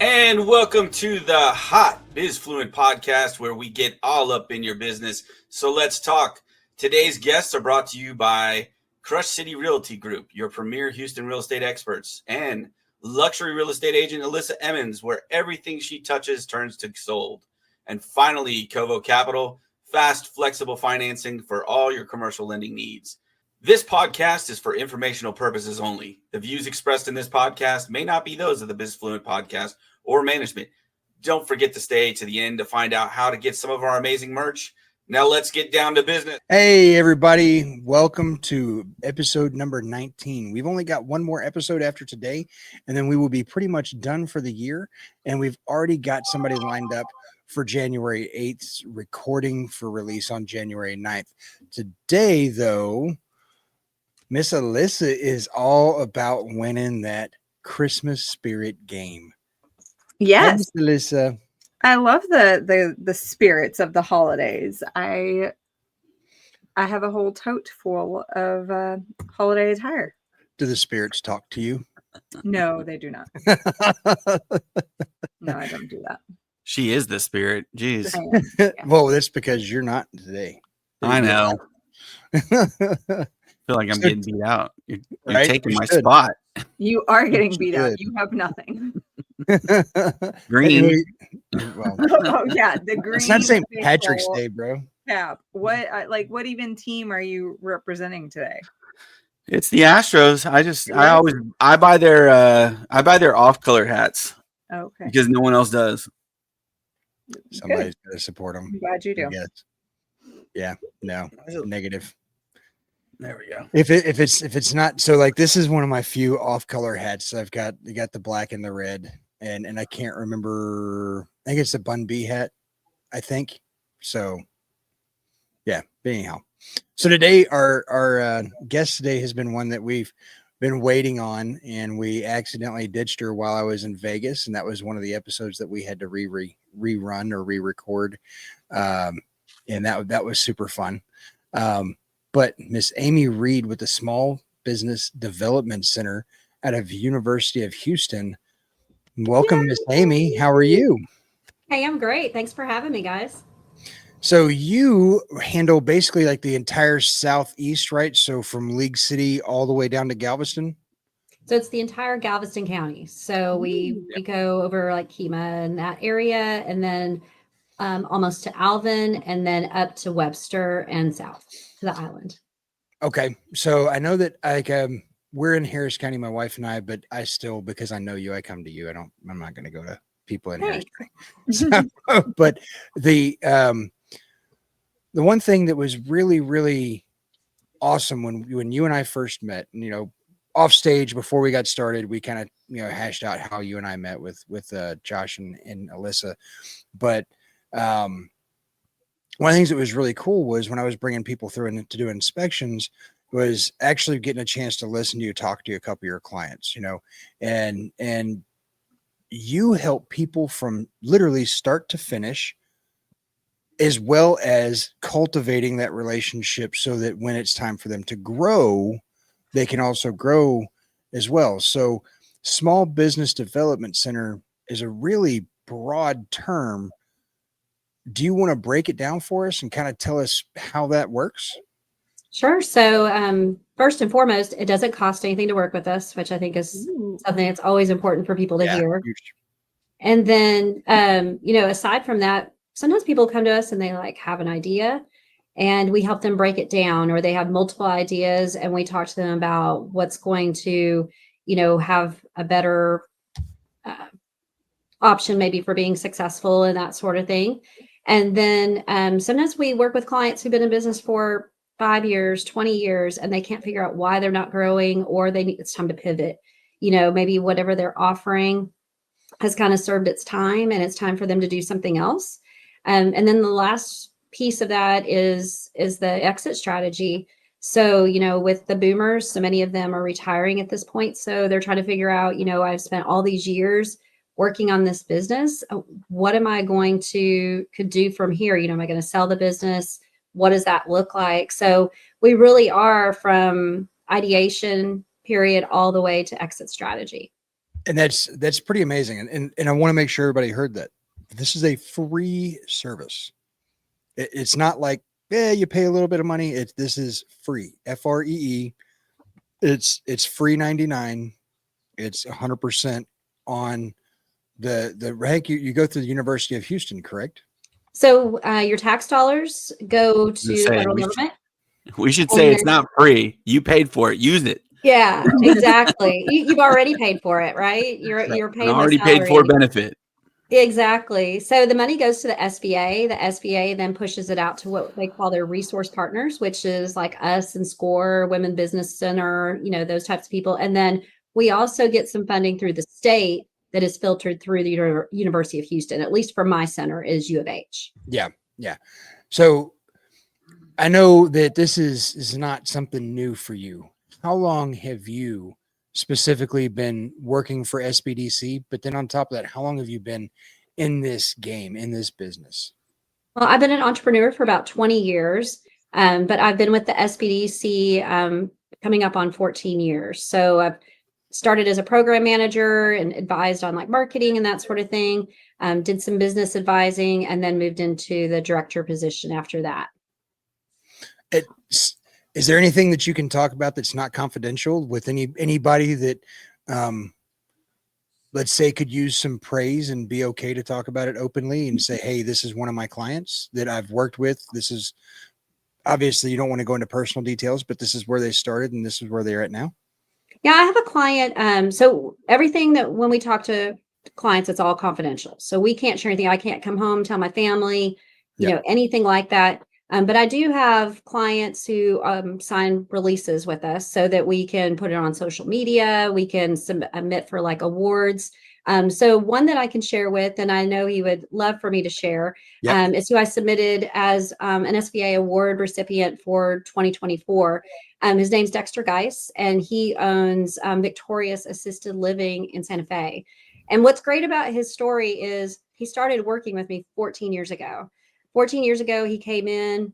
And welcome to the hot Bizfluent Podcast, where we get all up in your business. So let's talk. Today's guests are brought to you by Crush City Realty Group, your premier Houston real estate experts, and luxury real estate agent Elissa Emmons, where everything she touches turns to sold. And finally, Covo Capital, fast, flexible financing for all your commercial lending needs. This podcast is for informational purposes only. The views expressed in this podcast may not be those of the Bizfluent Podcast or management. Don't forget to stay to the end to find out how to get some of our amazing merch. Now let's get down to business. Hey, everybody. Welcome to episode number 19. We've only got one more episode after today, and then we will be pretty much done for the year. And we've already got somebody lined up for January 8th, recording for release on January 9th. Today, though, Miss Elissa is all about winning that Christmas spirit game. Yes, Hi, Elissa. I love the spirits of the holidays. I have a whole tote full of holiday attire. Do the spirits talk to you? No, they do not. No, I don't do that. She is the spirit. Jeez. Yeah. Well, that's because you're not today. I know. I feel like I'm getting beat out. You're taking my spot. You are getting beat out. You have nothing. Green. Anyway, well, Oh yeah, the green. it's not St. baseball Patrick's Day, bro. cap. What what even team are you representing today? It's the Astros. I buy their off-color hats Okay, because no one else does. Somebody's got to support them. I'm glad you do. Yes. Yeah. No. Negative. There we go. If it's not so, like, this is one of my few off-color hats. You got the black and the red, and I can't remember. I think it's a Bun B hat. I think so. Yeah. But anyhow, so today our guest today has been one that we've been waiting on, and we accidentally ditched her while I was in Vegas, and that was one of the episodes that we had to rerun or re-record, and that was super fun. But Miss Amy Reid with the Small Business Development Center out of University of Houston. Welcome, Miss Amy. How are you? Hey, I'm great. Thanks for having me, guys. So you handle basically like the entire Southeast, right? So from League City all the way down to Galveston? So it's the entire Galveston County. So we go over like Kemah and that area, and then almost to Alvin, and then up to Webster and south to the island. Okay. So I know that we're in Harris County, my wife and I, but I still, because I know you, I come to you. I'm not going to go to people in Harris County. So, but the one thing that was really, really awesome when you and I first met, off stage before we got started, we kind of, hashed out how you and I met with Josh and Elissa. But one of the things that was really cool was when I was bringing people through and to do inspections, was actually getting a chance to listen to you talk to a couple of your clients, and you help people from literally start to finish, as well as cultivating that relationship so that when it's time for them to grow, they can also grow as well. So Small Business Development Center is a really broad term. Do you want to break it down for us and kind of tell us how that works? Sure. So first and foremost, it doesn't cost anything to work with us, which I think is something that's always important for people to hear. Huge. And then, aside from that, sometimes people come to us and they have an idea, and we help them break it down, or they have multiple ideas and we talk to them about what's going to, have a better option maybe for being successful and that sort of thing. And then sometimes we work with clients who've been in business for 5 years, 20 years, and they can't figure out why they're not growing, or it's time to pivot. Maybe whatever they're offering has kind of served its time and it's time for them to do something else. And then the last piece of that is the exit strategy. So, with the boomers, so many of them are retiring at this point. So they're trying to figure out, I've spent all these years working on this business. What am I going to could do from here? Am I going to sell the business? What does that look like? So we really are from ideation period all the way to exit strategy. And that's pretty amazing. And I want to make sure everybody heard that. This is a free service. It's not like, you pay a little bit of money. This is free. FREE. It's free 99. It's 100% on the rank. You go through the University of Houston, correct? So your tax dollars go to the federal government. We should say it's not free. You paid for it. Use it. Yeah, exactly. You've already paid for it, right? You're paying already paid for benefit. Exactly. So the money goes to the SBA. The SBA then pushes it out to what they call their resource partners, which is like us and SCORE, Women Business Center, those types of people. And then we also get some funding through the state that is filtered through the University of Houston, at least for my center, is U of H. Yeah. So I know that this is not something new for you. How long have you specifically been working for SBDC? But then on top of that, how long have you been in this game, in this business? Well, I've been an entrepreneur for about 20 years, but I've been with the SBDC coming up on 14 years. So I've started as a program manager and advised on like marketing and that sort of thing, did some business advising, and then moved into the director position after that. Is there anything that you can talk about that's not confidential with anybody that, let's say, could use some praise and be okay to talk about it openly and say, hey, this is one of my clients that I've worked with. This is obviously, you don't want to go into personal details, but this is where they started and this is where they're at now. Yeah, I have a client. So everything that when we talk to clients, it's all confidential. So we can't share anything. I can't come home, tell my family, anything like that. But I do have clients who sign releases with us so that we can put it on social media. We can submit for like awards. So one that I can share with, and I know he would love for me to share, is who I submitted as an SBA award recipient for 2024. His name's Dexter Geis, and he owns Victorious Assisted Living in Santa Fe. And what's great about his story is he started working with me 14 years ago. 14 years ago, he came in.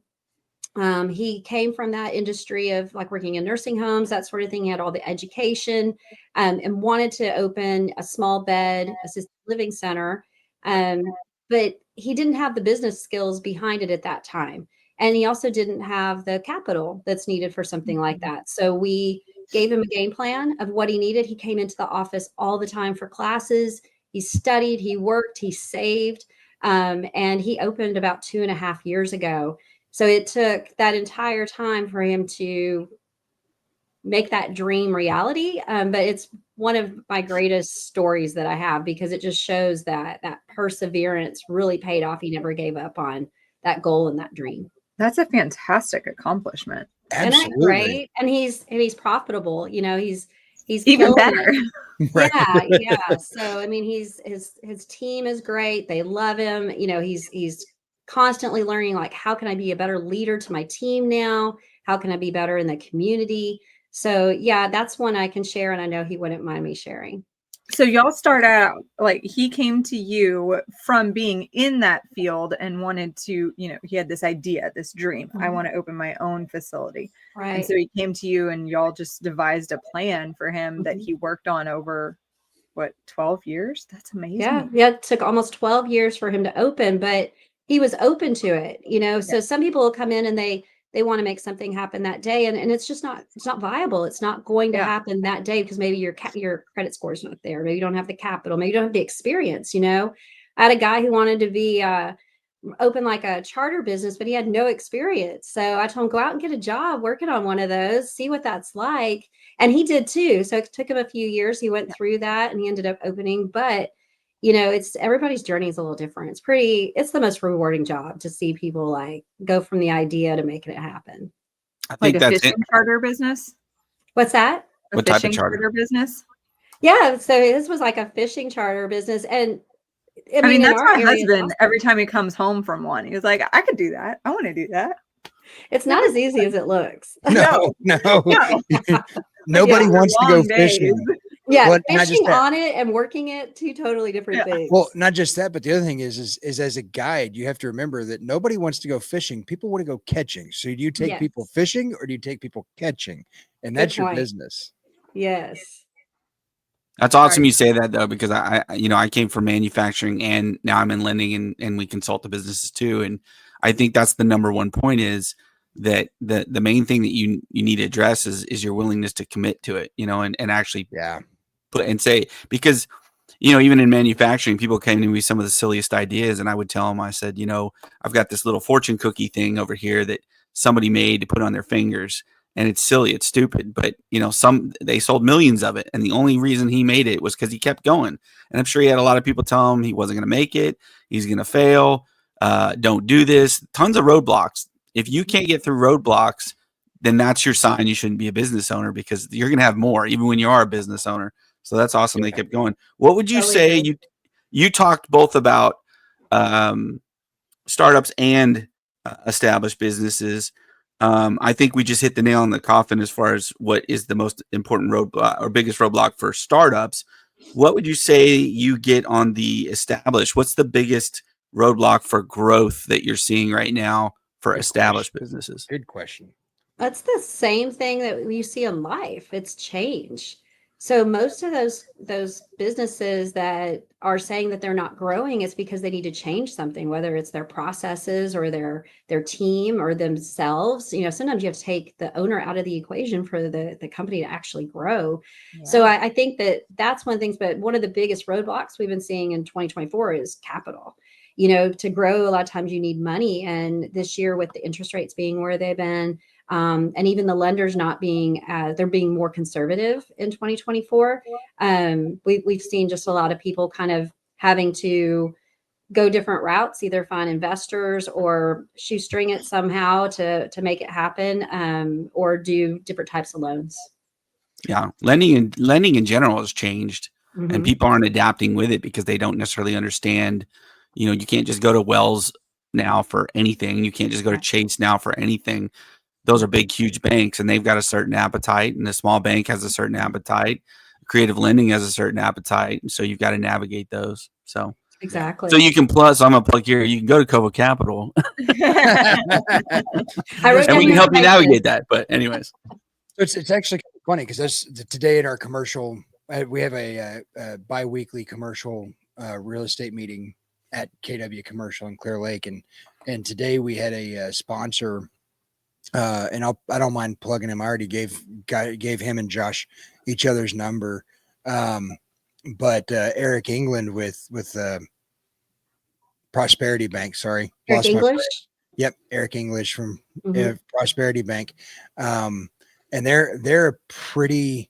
He came from that industry of like working in nursing homes, that sort of thing. He had all the education and wanted to open a small bed assisted living center. But he didn't have the business skills behind it at that time. And he also didn't have the capital that's needed for something like that. So we gave him a game plan of what he needed. He came into the office all the time for classes. He studied, he worked, he saved. And he opened about 2.5 years ago. So it took that entire time for him to make that dream reality. But it's one of my greatest stories that I have because it just shows that perseverance really paid off. He never gave up on that goal and that dream. That's a fantastic accomplishment. Absolutely. Isn't that great? And he's profitable. He's even better. Right. Yeah. So I mean, his team is great. They love him. He's constantly learning, like, how can I be a better leader to my team now? How can I be better in the community? So yeah, that's one I can share, and I know he wouldn't mind me sharing. So y'all start out, like, he came to you from being in that field and wanted to, he had this idea, this dream. I want to open my own facility. Right. And so he came to you and y'all just devised a plan for him that he worked on over, 12 years? That's amazing. Yeah. It took almost 12 years for him to open, but he was open to it, So some people will come in and they want to make something happen that day. And it's just not viable. It's not going to happen that day because maybe your credit score is not there. Maybe you don't have the capital. Maybe you don't have the experience. I had a guy who wanted to be open like a charter business, but he had no experience. So I told him, go out and get a job working on one of those, see what that's like. And he did too. So it took him a few years. He went through that and he ended up opening. But it's everybody's journey is a little different. It's the most rewarding job to see people like go from the idea to making it happen. I think like a that's fishing charter business. What's that? What type of charter business? Yeah. So this was like a fishing charter business. And I mean that's my husband. Every time he comes home from one, he was like, I could do that. I want to do that. It's not as easy as it looks. No. Nobody wants to go fishing. Yeah, fishing on it and working it, two totally different things. Well, not just that, but the other thing is as a guide, you have to remember that nobody wants to go fishing. People want to go catching. So do you take people fishing or do you take people catching? And that's your business. Yes. That's awesome Sorry. you say that though, because I came from manufacturing and now I'm in lending and we consult the businesses too. And I think that's the number one point is that the main thing that you need to address is your willingness to commit to it, and actually Yeah. put and say, because, even in manufacturing, people came to me with some of the silliest ideas and I would tell them, I said, I've got this little fortune cookie thing over here that somebody made to put on their fingers. And it's silly, it's stupid, but they sold millions of it, and the only reason he made it was because he kept going. And I'm sure he had a lot of people tell him he wasn't going to make it, he's going to fail, don't do this. Tons of roadblocks. If you can't get through roadblocks, then that's your sign you shouldn't be a business owner, because you're going to have more, even when you are a business owner. So that's awesome. They kept going. What would you say? You talked both about startups and established businesses. I think we just hit the nail on the coffin as far as what is the most important roadblock or biggest roadblock for startups. What would you say you get on the established? What's the biggest roadblock for growth that you're seeing right now for established businesses? Good question. That's the same thing that you see in life. It's change. So most of those businesses that are saying that they're not growing is because they need to change something, whether it's their processes or their team or themselves. Sometimes you have to take the owner out of the equation for the company to actually grow. Yeah. So I think that's one of the things, but one of the biggest roadblocks we've been seeing in 2024 is capital. To grow, a lot of times you need money. And this year with the interest rates being where they've been, and even the lenders not being, they're being more conservative in 2024. We've seen just a lot of people kind of having to go different routes, either find investors or shoestring it somehow to make it happen, or do different types of loans. Yeah, lending in general has changed, Mm-hmm. and people aren't adapting with it because they don't necessarily understand. You can't just go to Wells now for anything. You can't just go to Chase now for anything. Those are big, huge banks, and they've got a certain appetite, and a small bank has a certain appetite. Creative lending has a certain appetite, and so you've got to navigate those. So exactly. So you can plus. I'm gonna plug here. You can go to Covo Capital, and we can help you navigate that. But anyways, it's actually funny because that's today in our commercial. We have a bi-weekly commercial real estate meeting at KW Commercial in Clear Lake, and today we had a sponsor. And I don't mind plugging him. I already gave him and Josh each other's number. But Eric England with Prosperity Bank. Sorry, Eric English. Yep, Eric English from Mm-hmm. Prosperity Bank. And they're a pretty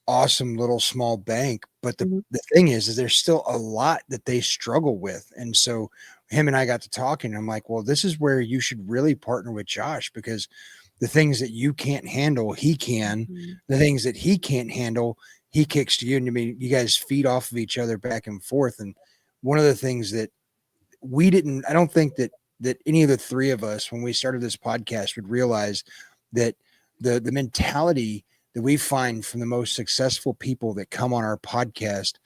awesome little small bank. But the thing is there's still a lot that they struggle with, and so him and I got to talking. I'm like, well, this is where you should really partner with Josh, because the things that you can't handle, he can. The things that he can't handle, he kicks to you. And I mean, you guys feed off of each other back and forth. And one of the things that I don't think that any of the three of us, when we started this podcast, would realize that the mentality that we find from the most successful people that come on our podcast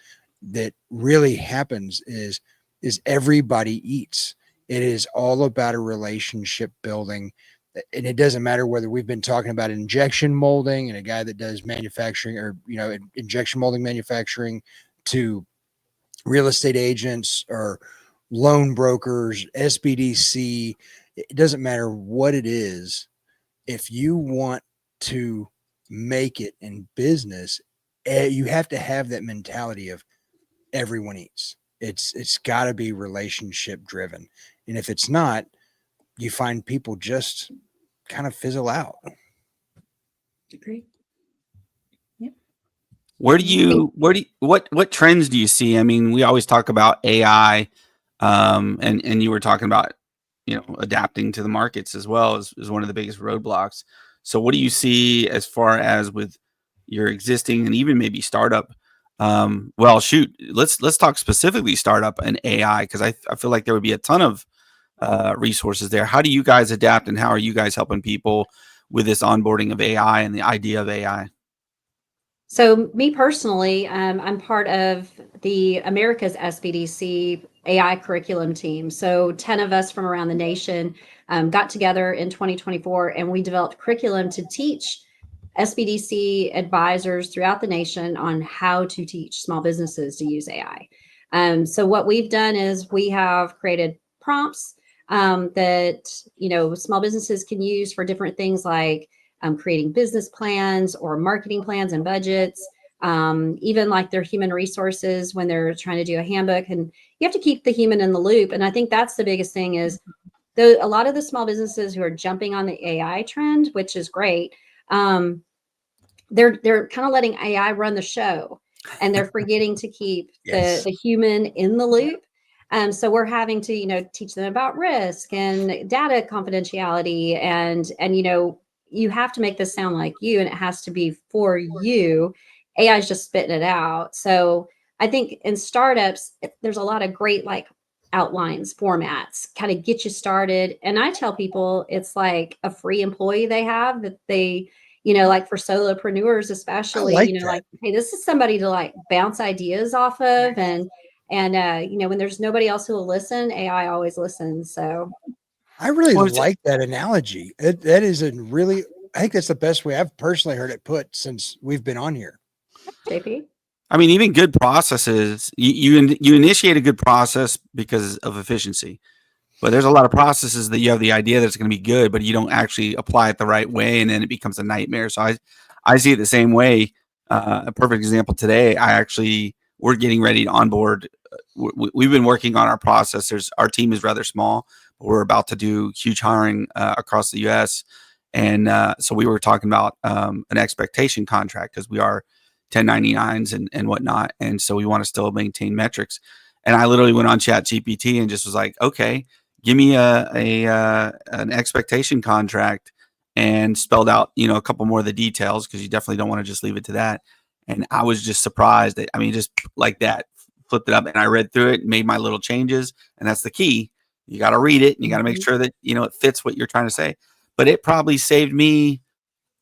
that really happens is everybody eats. It is all about a relationship building. And it doesn't matter whether we've been talking about injection molding and a guy that does manufacturing or, injection molding manufacturing, to real estate agents or loan brokers, SBDC. It doesn't matter what it is. If you want to make it in business, you have to have that mentality of everyone eats. It's got to be relationship driven. And if it's not, you find people just kind of fizzle out. Agree. Yep. What trends do you see? I mean, we always talk about AI, and you were talking about, adapting to the markets as well as one of the biggest roadblocks. So what do you see as far as with your existing and even maybe startup? Well, shoot, let's talk specifically startup and AI, because I feel like there would be a ton of resources there. How do you guys adapt, and how are you guys helping people with this onboarding of AI and the idea of AI? So me personally, I'm part of the America's SBDC AI curriculum team. So 10 of us from around the nation got together in 2024, and we developed curriculum to teach SBDC advisors throughout the nation on how to teach small businesses to use AI. So what we've done is we have created prompts that small businesses can use for different things like creating business plans or marketing plans and budgets, even like their human resources when they're trying to do a handbook. And you have to keep the human in the loop. And I think that's the biggest thing is a lot of the small businesses who are jumping on the AI trend, which is great, they're kind of letting AI run the show, and they're forgetting to keep the human in the loop. So we're having to, teach them about risk and data confidentiality, and you have to make this sound like you, and it has to be for you. AI is just spitting it out. So I think in startups, there's a lot of great like outlines, formats, kind of get you started. And I tell people it's like a free employee they have that they, like for solopreneurs, especially, like, hey, this is somebody to like bounce ideas off of. And when there's nobody else who will listen, AI always listens. So I really like that analogy. That is I think that's the best way I've personally heard it put since we've been on here. JP? I mean, even good processes, you initiate a good process because of efficiency, but there's a lot of processes that you have the idea that it's going to be good, but you don't actually apply it the right way, and then it becomes a nightmare. So I see it the same way. A perfect example today, we're getting ready to onboard. We've been working on our process. Our team is rather small, but we're about to do huge hiring across the U.S. And so we were talking about an expectation contract because we are 1099s and whatnot. And so we want to still maintain metrics. And I literally went on Chat GPT and just was like, okay, give me an expectation contract, and spelled out, a couple more of the details, because you definitely don't want to just leave it to that. And I was just surprised that, just like that, flipped it up, and I read through it, made my little changes. And that's the key. You got to read it, and you got to make sure that, it fits what you're trying to say. But it probably saved me,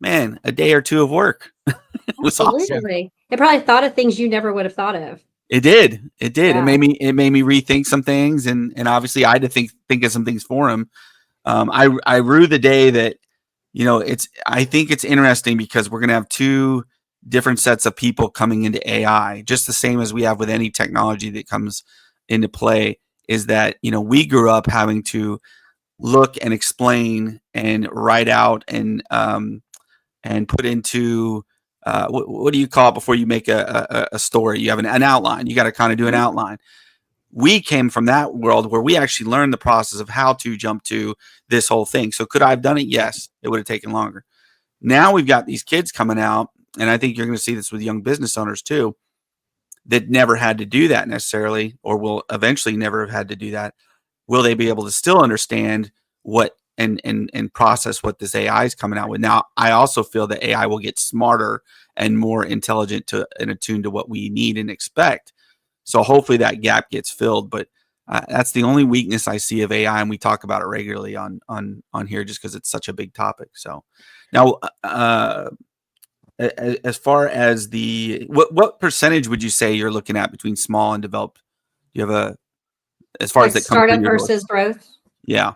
a day or two of work. It was awesome. It probably thought of things you never would have thought of. It did. Yeah. It made me rethink some things, and obviously I had to think of some things for him. I rue the day that, I think it's interesting because we're gonna have two different sets of people coming into AI, just the same as we have with any technology that comes into play. Is that, we grew up having to look and explain and write out and put into what do you call it before you make a story? You have an outline. You got to kind of do an outline. We came from that world where we actually learned the process of how to jump to this whole thing. So could I have done it? Yes, it would have taken longer. Now we've got these kids coming out, and I think you're going to see this with young business owners too, that never had to do that necessarily, or will eventually never have had to do that. Will they be able to still understand what and process what this AI is coming out with? Now, I also feel that AI will get smarter and more intelligent and attuned to what we need and expect. So hopefully that gap gets filled. But that's the only weakness I see of AI, and we talk about it regularly on here just because it's such a big topic. So now, as far as what percentage would you say you're looking at between small and developed? Do you have as far as that startup versus growth? Yeah.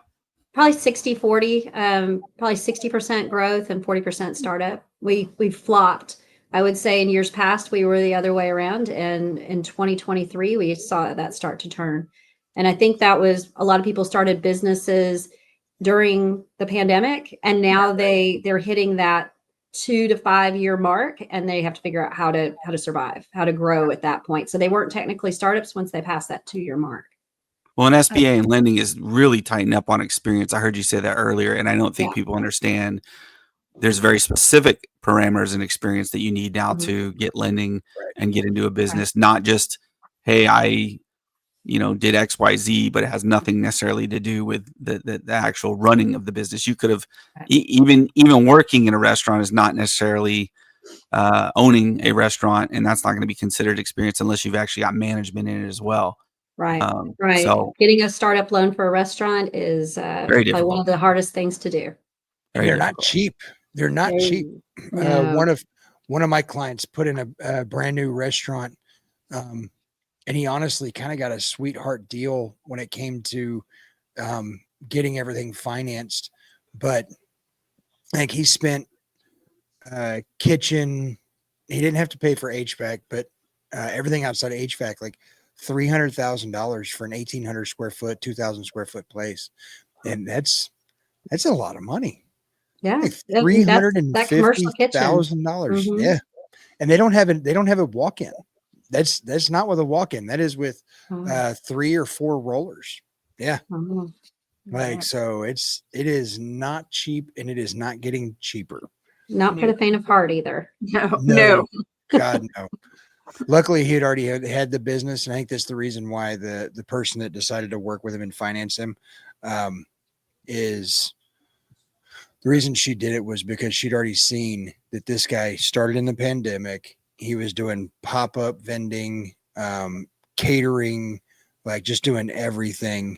Probably 60-40, probably 60% growth and 40% startup. We've flopped. I would say in years past, we were the other way around. And in 2023, we saw that start to turn. And I think that was a lot of people started businesses during the pandemic, and now they're hitting that 2 to 5 year mark, and they have to figure out how to survive, how to grow at that point. So they weren't technically startups once they passed that 2-year mark. Well, an SBA and lending is really tightened up on experience. I heard you say that earlier, and I don't think people understand. There's very specific parameters and experience that you need now to get lending and get into a business, not just, hey, I, did X, Y, Z, but it has nothing necessarily to do with the actual running of the business. You could have even working in a restaurant is not necessarily owning a restaurant, and that's not going to be considered experience unless you've actually got management in it as well. Right. So getting a startup loan for a restaurant is probably one of the hardest things to do. They're not cheap. They're not cheap. No. One of my clients put in a brand new restaurant, and he honestly kind of got a sweetheart deal when it came to getting everything financed. But I think he spent kitchen. He didn't have to pay for HVAC, but everything outside of HVAC, like $300,000 for an 1,800 square foot, 2,000 square foot place. And that's a lot of money. Yeah. Like That commercial kitchen. $350,000. Mhm. Yeah. And they don't have a walk-in. That's not with a walk-in. That is with 3 or 4 rollers. Yeah. Oh. Like, so it is not cheap, and it is not getting cheaper. Not for the faint of heart either. No. God, no. Luckily, he had already had the business, and I think that's the reason why the person that decided to work with him and finance him is the reason she did it was because she'd already seen that this guy started in the pandemic. He was doing pop-up vending, catering, like just doing everything.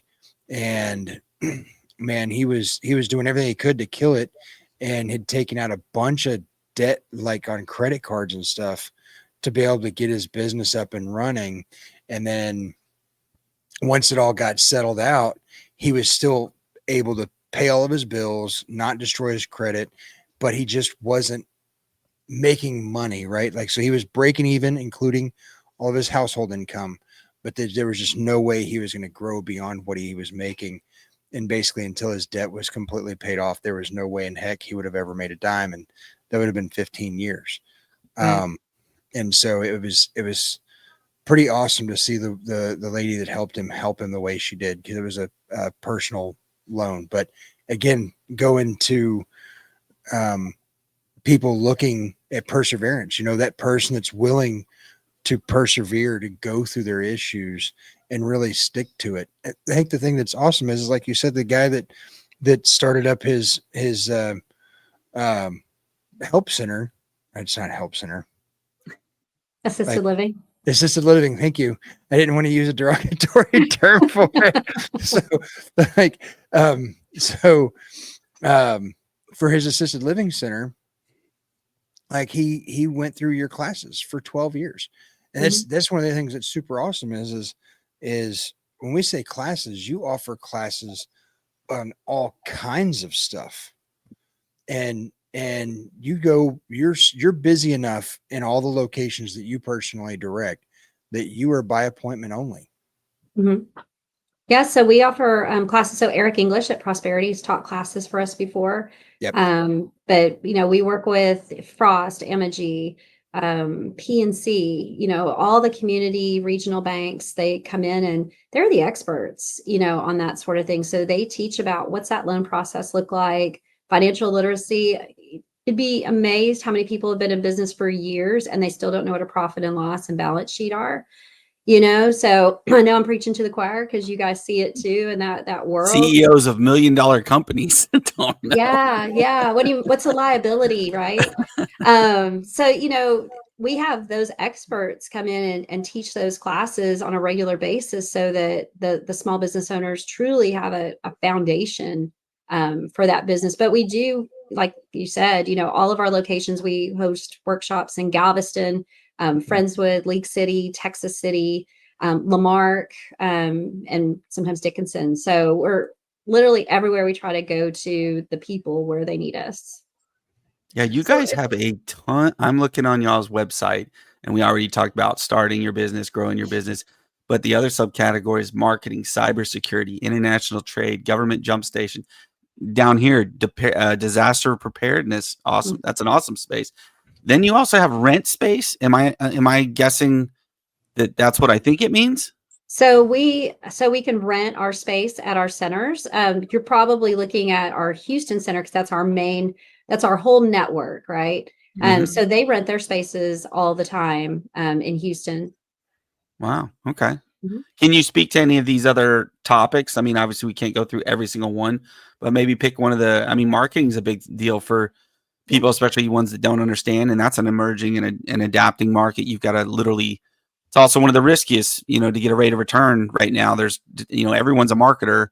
And man, he was doing everything he could to kill it, and had taken out a bunch of debt, like on credit cards and stuff, to be able to get his business up and running. And then once it all got settled out, he was still able to pay all of his bills, not destroy his credit, but he just wasn't making money, right? Like, so he was breaking even, including all of his household income, but there was just no way he was going to grow beyond what he was making. And basically, until his debt was completely paid off, there was no way in heck he would have ever made a dime. And that would have been 15 years. And so it was pretty awesome to see the lady that help him the way she did, because it was a personal loan. But again, go into people looking at perseverance, that person that's willing to persevere, to go through their issues and really stick to it. I think the thing that's awesome is like you said, the guy that started up his help center. It's not help center. Assisted living. Assisted living. Thank you. I didn't want to use a derogatory term for it. For his assisted living center, like he went through your classes for 12 years. And that's one of the things that's super awesome is when we say classes, you offer classes on all kinds of stuff. And you're busy enough in all the locations that you personally direct that you are by appointment only. Mm-hmm. Yeah. So we offer classes. So Eric English at Prosperity has taught classes for us before. Yep. But we work with Frost, Amagi, PNC, all the community regional banks. They come in and they're the experts, on that sort of thing. So they teach about what's that loan process look like, financial literacy. You'd be amazed how many people have been in business for years and they still don't know what a profit and loss and balance sheet are. So I know I'm preaching to the choir because you guys see it too in that world. CEOs of $1 million companies don't know. Yeah. What's a liability, right? So we have those experts come in and teach those classes on a regular basis so that the small business owners truly have a foundation for that business. But we do, like you said, all of our locations, we host workshops in Galveston, Friendswood, League City, Texas City, Lamarck, and sometimes Dickinson. So we're literally everywhere we try to go to the people where they need us. Yeah, you guys have a ton. I'm looking on y'all's website, and we already talked about starting your business, growing your business. But the other subcategory is marketing, cybersecurity, international trade, government jump station. Down here, disaster preparedness. Awesome. That's an awesome space. Then you also have rent space. Am I guessing that's what I think it means? So we can rent our space at our centers. You're probably looking at our Houston center because that's our whole network, right? So they rent their spaces all the time in Houston. Wow. Okay. Can you speak to any of these other topics? I mean, obviously we can't go through every single one, but maybe pick one of marketing is a big deal for people, especially ones that don't understand. And that's an emerging and adapting market. You've got to literally, it's also one of the riskiest, to get a rate of return right now. There's, everyone's a marketer.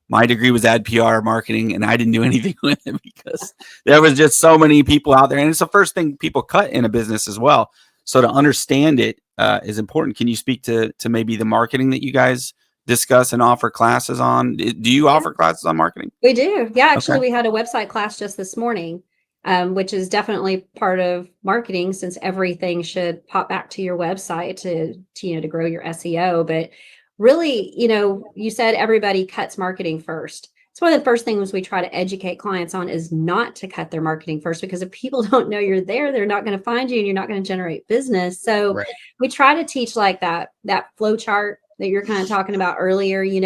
My degree was ad PR marketing, and I didn't do anything with it because there was just so many people out there. And it's the first thing people cut in a business as well. So to understand it is important. Can you speak to maybe the marketing that you guys discuss and offer classes on? Do you offer classes on marketing? We do. Yeah, actually, we had a website class just this morning which is definitely part of marketing, since everything should pop back to your website to grow your SEO. But really, you said everybody cuts marketing first. It's one of the first things we try to educate clients on, is not to cut their marketing first, because if people don't know you're there, they're not going to find you and you're not going to generate business. So Right. we try to teach like that flow chart that you're kind of talking about earlier, you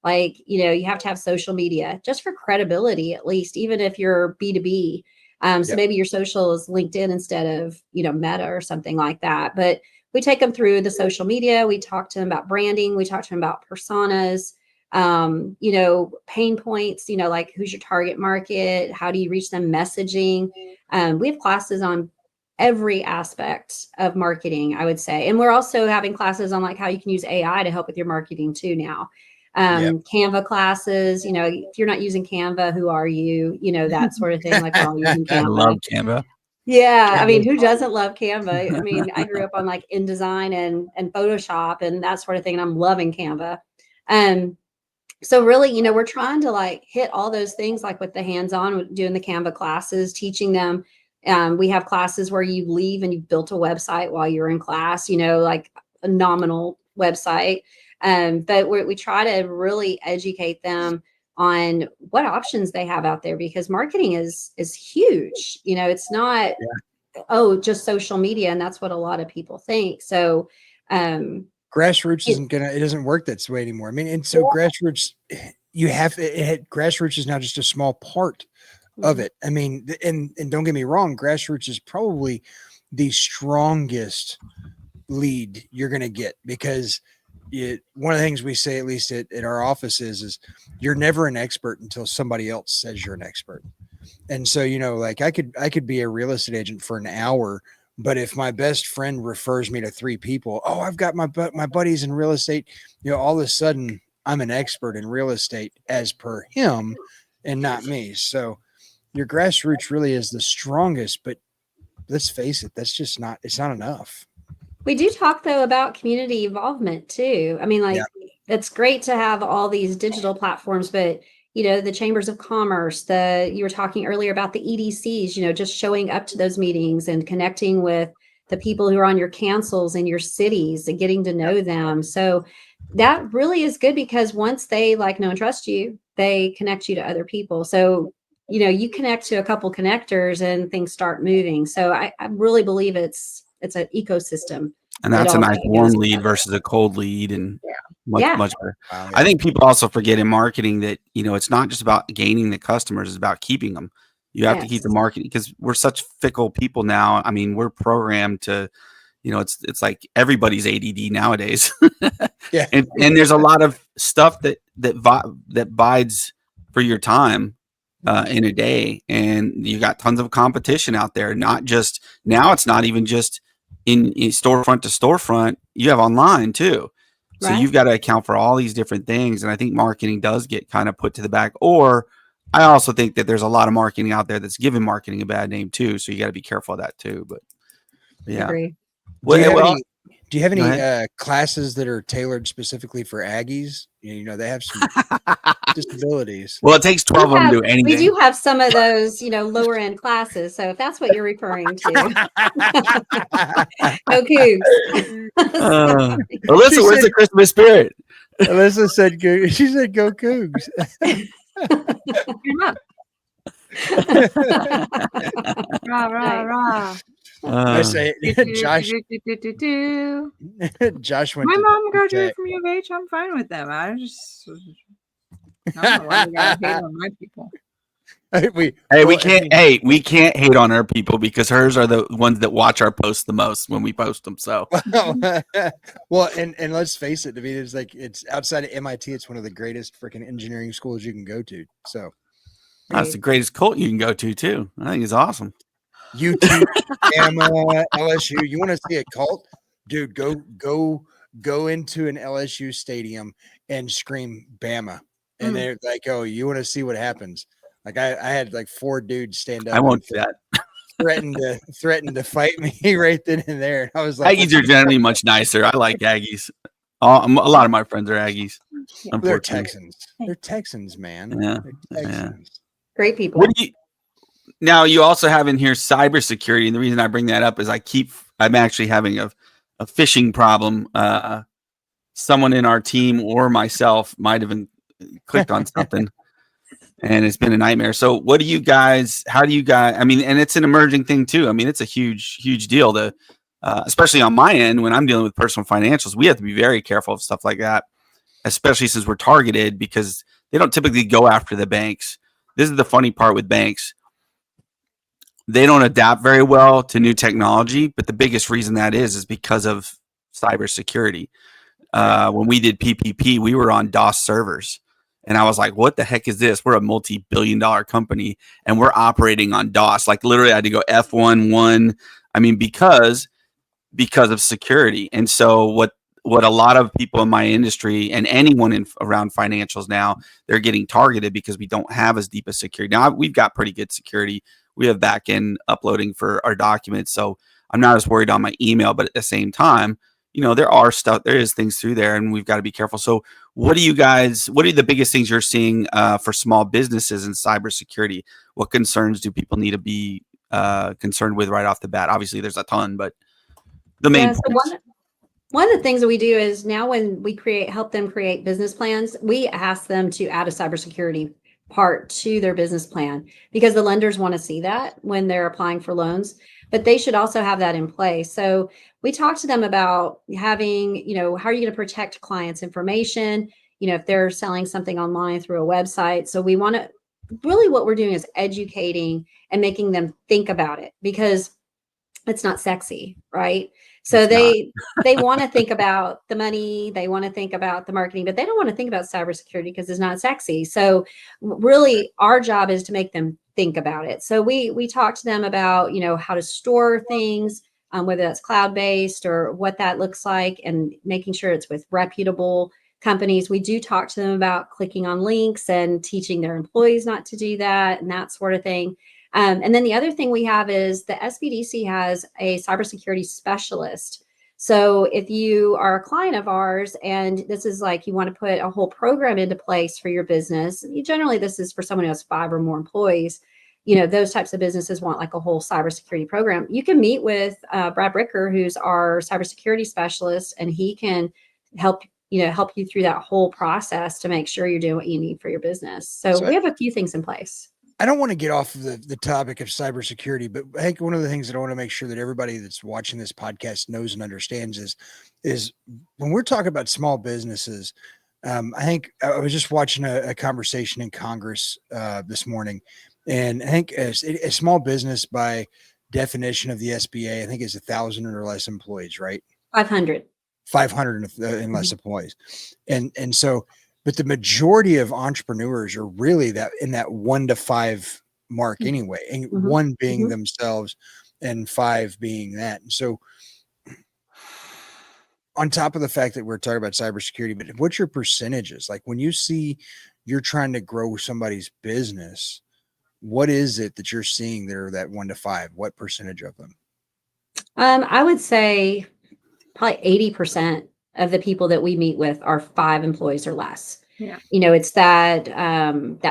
have to have social media just for credibility, at least, even if you're B2B. So maybe your social is LinkedIn instead of, Meta or something like that. But we take them through the social media. We talk to them about branding. We talk to them about personas, pain points, like who's your target market? How do you reach them? Messaging. We have classes on every aspect of marketing, I would say. And we're also having classes on like how you can use AI to help with your marketing too now. Canva classes, if you're not using Canva, who are you? That sort of thing. Like, we're all using Canva. I love Canva. Yeah. I mean, who doesn't love Canva? I mean, I grew up on like InDesign and Photoshop and that sort of thing. And I'm loving Canva. So really, we're trying to like hit all those things, like with the hands-on, doing the Canva classes, teaching them. We have classes where you leave and you've built a website while you're in class, like a nominal website. But we try to really educate them on what options they have out there, because marketing is huge. It's not, just social media. And that's what a lot of people think. So, grassroots it doesn't work that way anymore. I mean, and so grassroots, grassroots is now just a small part of it. I mean, and don't get me wrong, grassroots is probably the strongest lead you're going to get, because one of the things we say, at least at our office, is you're never an expert until somebody else says you're an expert. And so, like I could be a real estate agent for an hour, but if my best friend refers me to 3 people, I've got my buddies in real estate, all of a sudden I'm an expert in real estate as per him and not me. So your grassroots really is the strongest, but let's face it, it's not enough. We do talk though about community involvement too. I mean, it's great to have all these digital platforms, but the chambers of commerce, you were talking earlier about the EDCs, just showing up to those meetings and connecting with the people who are on your councils in your cities and getting to know them. So that really is good, because once they know and trust you, they connect you to other people. So, you connect to a couple connectors and things start moving. So I really believe it's an ecosystem. And that's a nice warm lead versus a cold lead, and much better. Wow, yeah. I think people also forget in marketing that, it's not just about gaining the customers, it's about keeping them. You have to keep the marketing, because we're such fickle people now. I mean, we're programmed to, it's like everybody's ADD nowadays. Yeah. And there's a lot of stuff that bides for your time in a day. And you got tons of competition out there. Now it's not even just in storefront to storefront, you have online too. So you've got to account for all these different things. And I think marketing does get kind of put to the back. Or I also think that there's a lot of marketing out there that's giving marketing a bad name too. So you got to be careful of that too. But yeah. Agree. Do you have any classes that are tailored specifically for Aggies? They have some disabilities. Well, it takes 12 of them to do anything. We do have some of those, lower end classes. So if that's what you're referring to, go Cougs. Elissa, where's the Christmas spirit? Elissa said, she said, go Cougs. Rah, rah, rah. I say, Josh. Josh went. My mom graduated from U of H. I'm fine with them. I don't know why you gotta hate on my people. We can't hate on our people, because hers are the ones that watch our posts the most when we post them. So well, and let's face it, it's outside of MIT, it's one of the greatest freaking engineering schools you can go to. So that's the greatest cult you can go to too. I think it's awesome. UT, Bama, LSU. You want to see a cult, dude? Go into an LSU stadium and scream Bama, and they're like, "Oh, you want to see what happens?" Like I had like 4 dudes stand up. I won't do that. Threatened to fight me right then and there. I was like, Aggies are generally much nicer. I like Aggies. A lot of my friends are Aggies. They're Texans. They're Texans, man. Yeah. They're Texans. Great people. Now you also have in here cybersecurity, and the reason I bring that up is I'm actually having a phishing problem. Someone in our team or myself might have clicked on something, and it's been a nightmare. So how do you guys? I mean, and it's an emerging thing too. I mean, it's a huge deal to, especially on my end when I'm dealing with personal financials. We have to be very careful of stuff like that, especially since we're targeted because they don't typically go after the banks. This is the funny part with banks. They don't adapt very well to new technology, but the biggest reason that is because of cybersecurity. When we did PPP, we were on DOS servers, and I was like, "What the heck is this? We're a multi-billion-dollar company, and we're operating on DOS." Like literally, I had to go F11. I mean, because of security. And so what a lot of people in my industry and anyone around financials now, they're getting targeted because we don't have as deep a security. Now we've got pretty good security. We have back end uploading for our documents. So I'm not as worried on my email, but at the same time, there is things through there and we've got to be careful. So what are the biggest things you're seeing for small businesses in cybersecurity? What concerns do people need to be concerned with right off the bat? Obviously there's a ton, but the main points. One of the things that we do is now when we help them create business plans, we ask them to add a cybersecurity part to their business plan because the lenders want to see that when they're applying for loans, but they should also have that in place. So we talk to them about having, how are you going to protect clients' information? If they're selling something online through a website. So we want to really what we're doing is educating and making them think about it because it's not sexy, right? So they want to think about the money, they want to think about the marketing, but they don't want to think about cybersecurity because it's not sexy. So really our job is to make them think about it. So we talk to them about, how to store things, whether that's cloud-based or what that looks like and making sure it's with reputable companies. We do talk to them about clicking on links and teaching their employees not to do that and that sort of thing. And then the other thing we have is the SBDC has a cybersecurity specialist. So if you are a client of ours and this is like you want to put a whole program into place for your business, generally this is for someone who has 5 or more employees. Those types of businesses want like a whole cybersecurity program. You can meet with Brad Bricker, who's our cybersecurity specialist, and he can help you through that whole process to make sure you're doing what you need for your business. So we have a few things in place. I don't want to get off of the topic of cybersecurity, but I think one of the things that I want to make sure that everybody that's watching this podcast knows and understands is when we're talking about small businesses, I think I was just watching a conversation in Congress this morning, and I think a small business by definition of the SBA, I think is 1,000 or less employees, right? 500 and less employees. And so, but the majority of entrepreneurs are really that in that 1 to 5 mark anyway, and 1 being themselves and 5 being that. And so on top of the fact that we're talking about cybersecurity, but what's your percentages? Like when you see you're trying to grow somebody's business, what is it that you're seeing there that 1 to 5? What percentage of them? I would say probably 80% of the people that we meet with are 5 employees or less. Yeah. It's that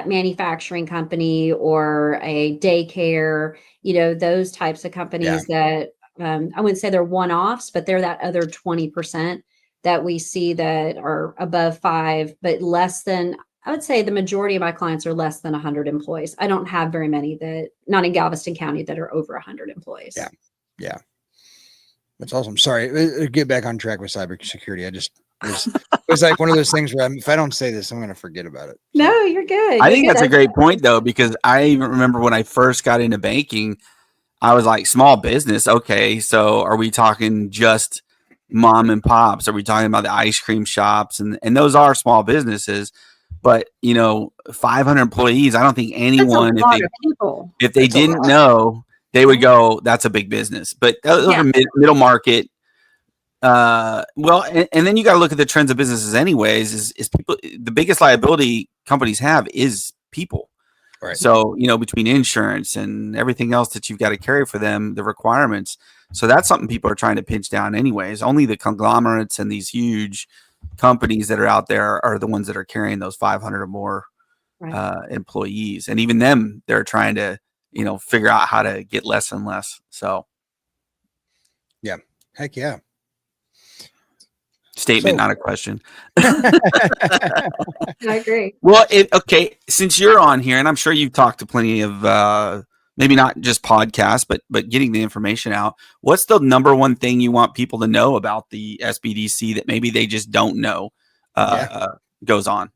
manufacturing company or a daycare, those types of companies that I wouldn't say they're one-offs, but they're that other 20% that we see that are above 5, but less than, I would say the majority of my clients are less than 100 employees. I don't have very many not in Galveston County, that are over 100 employees. Yeah. That's awesome. Sorry, get back on track with cybersecurity. It was like one of those things where if I don't say this, I'm going to forget about it. No, you're good. I think that's a great point though, because I even remember when I first got into banking, I was like, small business. Okay. So are we talking just mom and pops? Are we talking about the ice cream shops? And those are small businesses, but 500 employees. I don't think anyone, if they didn't know, they would go, that's a big business, but those are middle market. And then you got to look at the trends of businesses anyways, is people, the biggest liability companies have is people. Right. So, between insurance and everything else that you've got to carry for them, the requirements. So that's something people are trying to pinch down anyways. Only the conglomerates and these huge companies that are out there are the ones that are carrying those 500 or more employees. And even them, they're trying to figure out how to get less and less. So Yeah. Heck yeah. Statement, So- not a question. I agree. Well, okay, since you're on here, and I'm sure you've talked to plenty of maybe not just podcasts, but getting the information out. What's the number one thing you want people to know about the SBDC that maybe they just don't know goes on?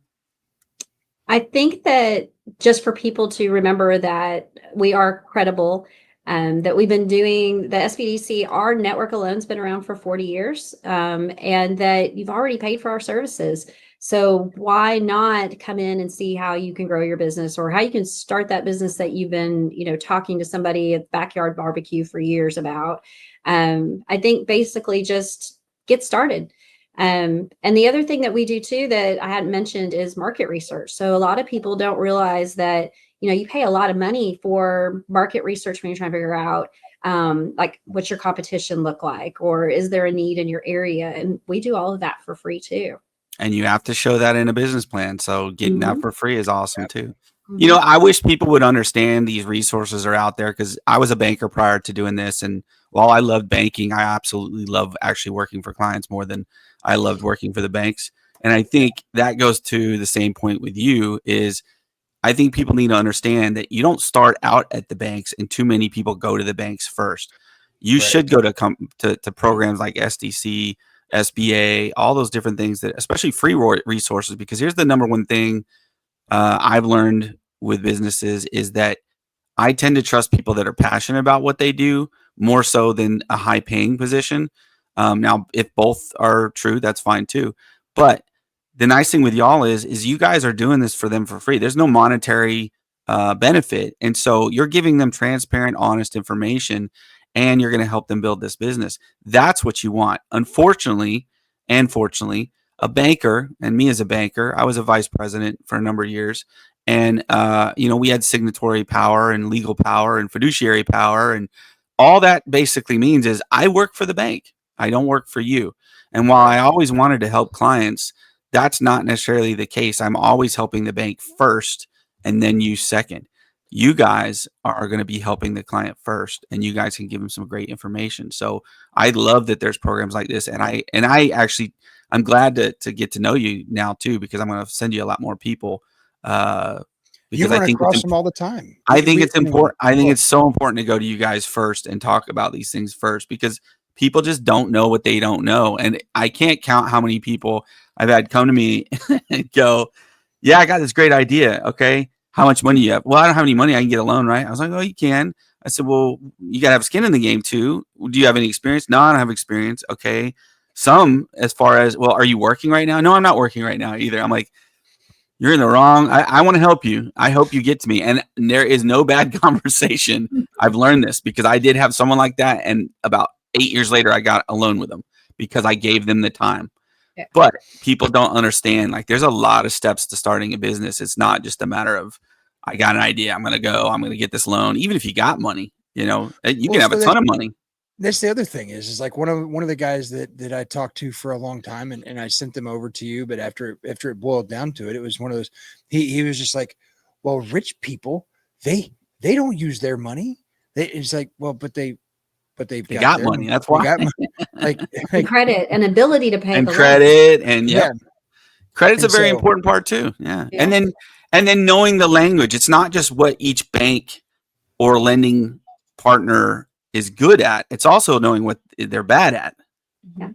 I think that just for people to remember that we are credible, that we've been doing the SBDC, our network alone's been around for 40 years, and that you've already paid for our services. So why not come in and see how you can grow your business or how you can start that business that you've been, talking to somebody at backyard barbecue for years about. I think basically just get started. And the other thing that we do too that I hadn't mentioned is market research. So a lot of people don't realize that, you pay a lot of money for market research when you're trying to figure out like what's your competition look like, or is there a need in your area? And we do all of that for free too. And you have to show that in a business plan. So getting that Mhm. for free is awesome too. I wish people would understand these resources are out there, because I was a banker prior to doing this. And while I loved banking, I absolutely love actually working for clients more than I loved working for the banks. And I think that goes to the same point with you is I think people need to understand that you don't start out at the banks, and too many people go to the banks first. You should go to programs like SDC, SBA, all those different things, that especially free resources, because here's the number one thing I've learned with businesses is that I tend to trust people that are passionate about what they do more so than a high paying position. Now, if both are true, that's fine too. But the nice thing with y'all is you guys are doing this for them for free. There's no monetary benefit. And so you're giving them transparent, honest information, and you're going to help them build this business. That's what you want. Unfortunately, and fortunately, a banker, and me as a banker, I was a vice president for a number of years. And, we had signatory power and legal power and fiduciary power. And all that basically means is I work for the bank. I don't work for you. And while I always wanted to help clients, that's not necessarily the case. I'm always helping the bank first and then you second. You guys are going to be helping the client first, and you guys can give them some great information. So I love that there's programs like this. And I'm glad to get to know you now too, because I'm going to send you a lot more people. You run across them all the time. I think it's important. I think it's so important to go to you guys first and talk about these things first, because people just don't know what they don't know. And I can't count how many people I've had come to me and go, yeah, I got this great idea. Okay. How much money do you have? Well, I don't have any money. I can get a loan, right? I was like, oh, you can. I said, well, you got to have skin in the game too. Do you have any experience? No, I don't have experience. Okay. Some, as far as, well, are you working right now? No, I'm not working right now either. I'm like, you're in the wrong. I want to help you. I hope you get to me. And there is no bad conversation. I've learned this because I did have someone like that. And about 8 years later, I got a loan with them because I gave them the time. Yeah. But people don't understand, like, there's a lot of steps to starting a business. It's not just a matter of, I got an idea, I'm going to get this loan. Even if you got money, you can have a ton of money. That's the other thing is like one of the guys that I talked to for a long time, and I sent them over to you, but after it boiled down to it, it was one of those, he was just like, well, rich people, they don't use their money. It's like, well, but they've got money. That's why. Got money. Like credit and ability to pay and the credit loan. and credit's a very important part too. Yeah. And then knowing the language. It's not just what each bank or lending partner is good at. It's also knowing what they're bad at.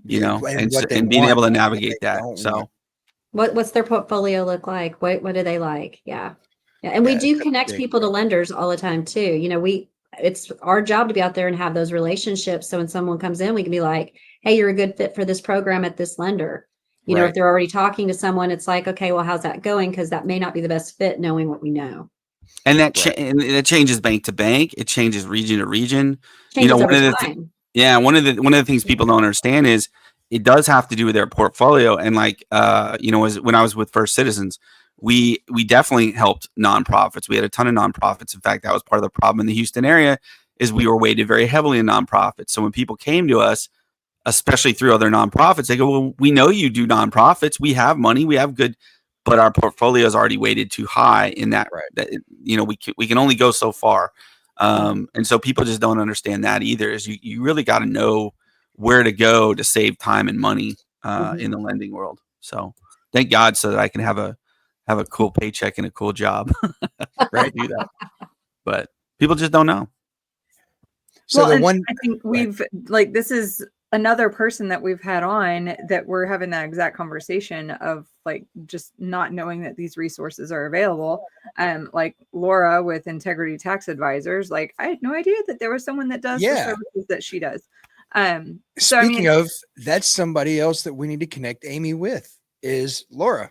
Yeah. And being able to navigate that. So what's their portfolio look like? What do they like? Yeah. And we do connect people to lenders all the time too. It's our job to be out there and have those relationships. So when someone comes in, we can be like, hey, you're a good fit for this program at this lender. If they're already talking to someone, it's like, okay, well, how's that going? Because that may not be the best fit, knowing what we know. And that that changes bank to bank. It changes region to region. Changes one of the things people don't understand is it does have to do with their portfolio. And like, when I was with First Citizens, we definitely helped nonprofits. We had a ton of nonprofits. In fact, that was part of the problem in the Houston area is we were weighted very heavily in nonprofits. So when people came to us, especially through other nonprofits, they go, well, we know you do nonprofits. We have money. We have good, but our portfolio is already weighted too high in that, we can only go so far. And so people just don't understand that either, is you really got to know where to go to save time and money in the lending world. So thank God so that I can have a cool paycheck and a cool job. Right. Do that. But people just don't know. So I think we've like, this is another person that we've had on that we're having that exact conversation of like just not knowing that these resources are available. Like Laura with Integrity Tax Advisors, like I had no idea that there was someone that does the services that she does. So speaking of, that's somebody else that we need to connect Amy with is Laura.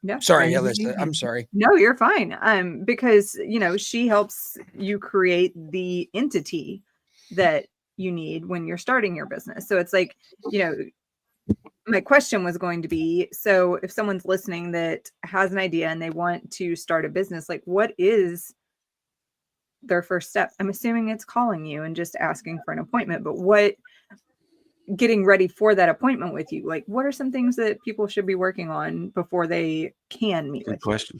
Yeah. Sorry, Elissa. I'm sorry. No, you're fine. Because you know, she helps you create the entity that you need when you're starting your business. So it's like, you know, my question was going to be, so if someone's listening that has an idea and they want to start a business, like what is their first step? I'm assuming it's calling you and just asking for an appointment, but what, getting ready for that appointment with you, like what are some things that people should be working on before they can meet with you? Good question.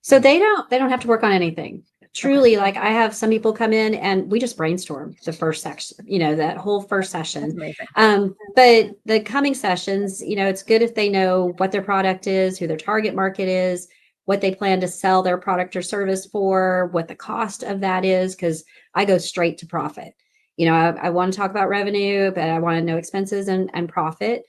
So they don't have to work on anything. Truly, like I have some people come in and we just brainstorm the first section, you know, that whole first session. But the coming sessions, you know, it's good if they know what their product is, who their target market is, what they plan to sell their product or service for, what the cost of that is, because I go straight to profit. You know, I want to talk about revenue, but I want to know expenses and profit.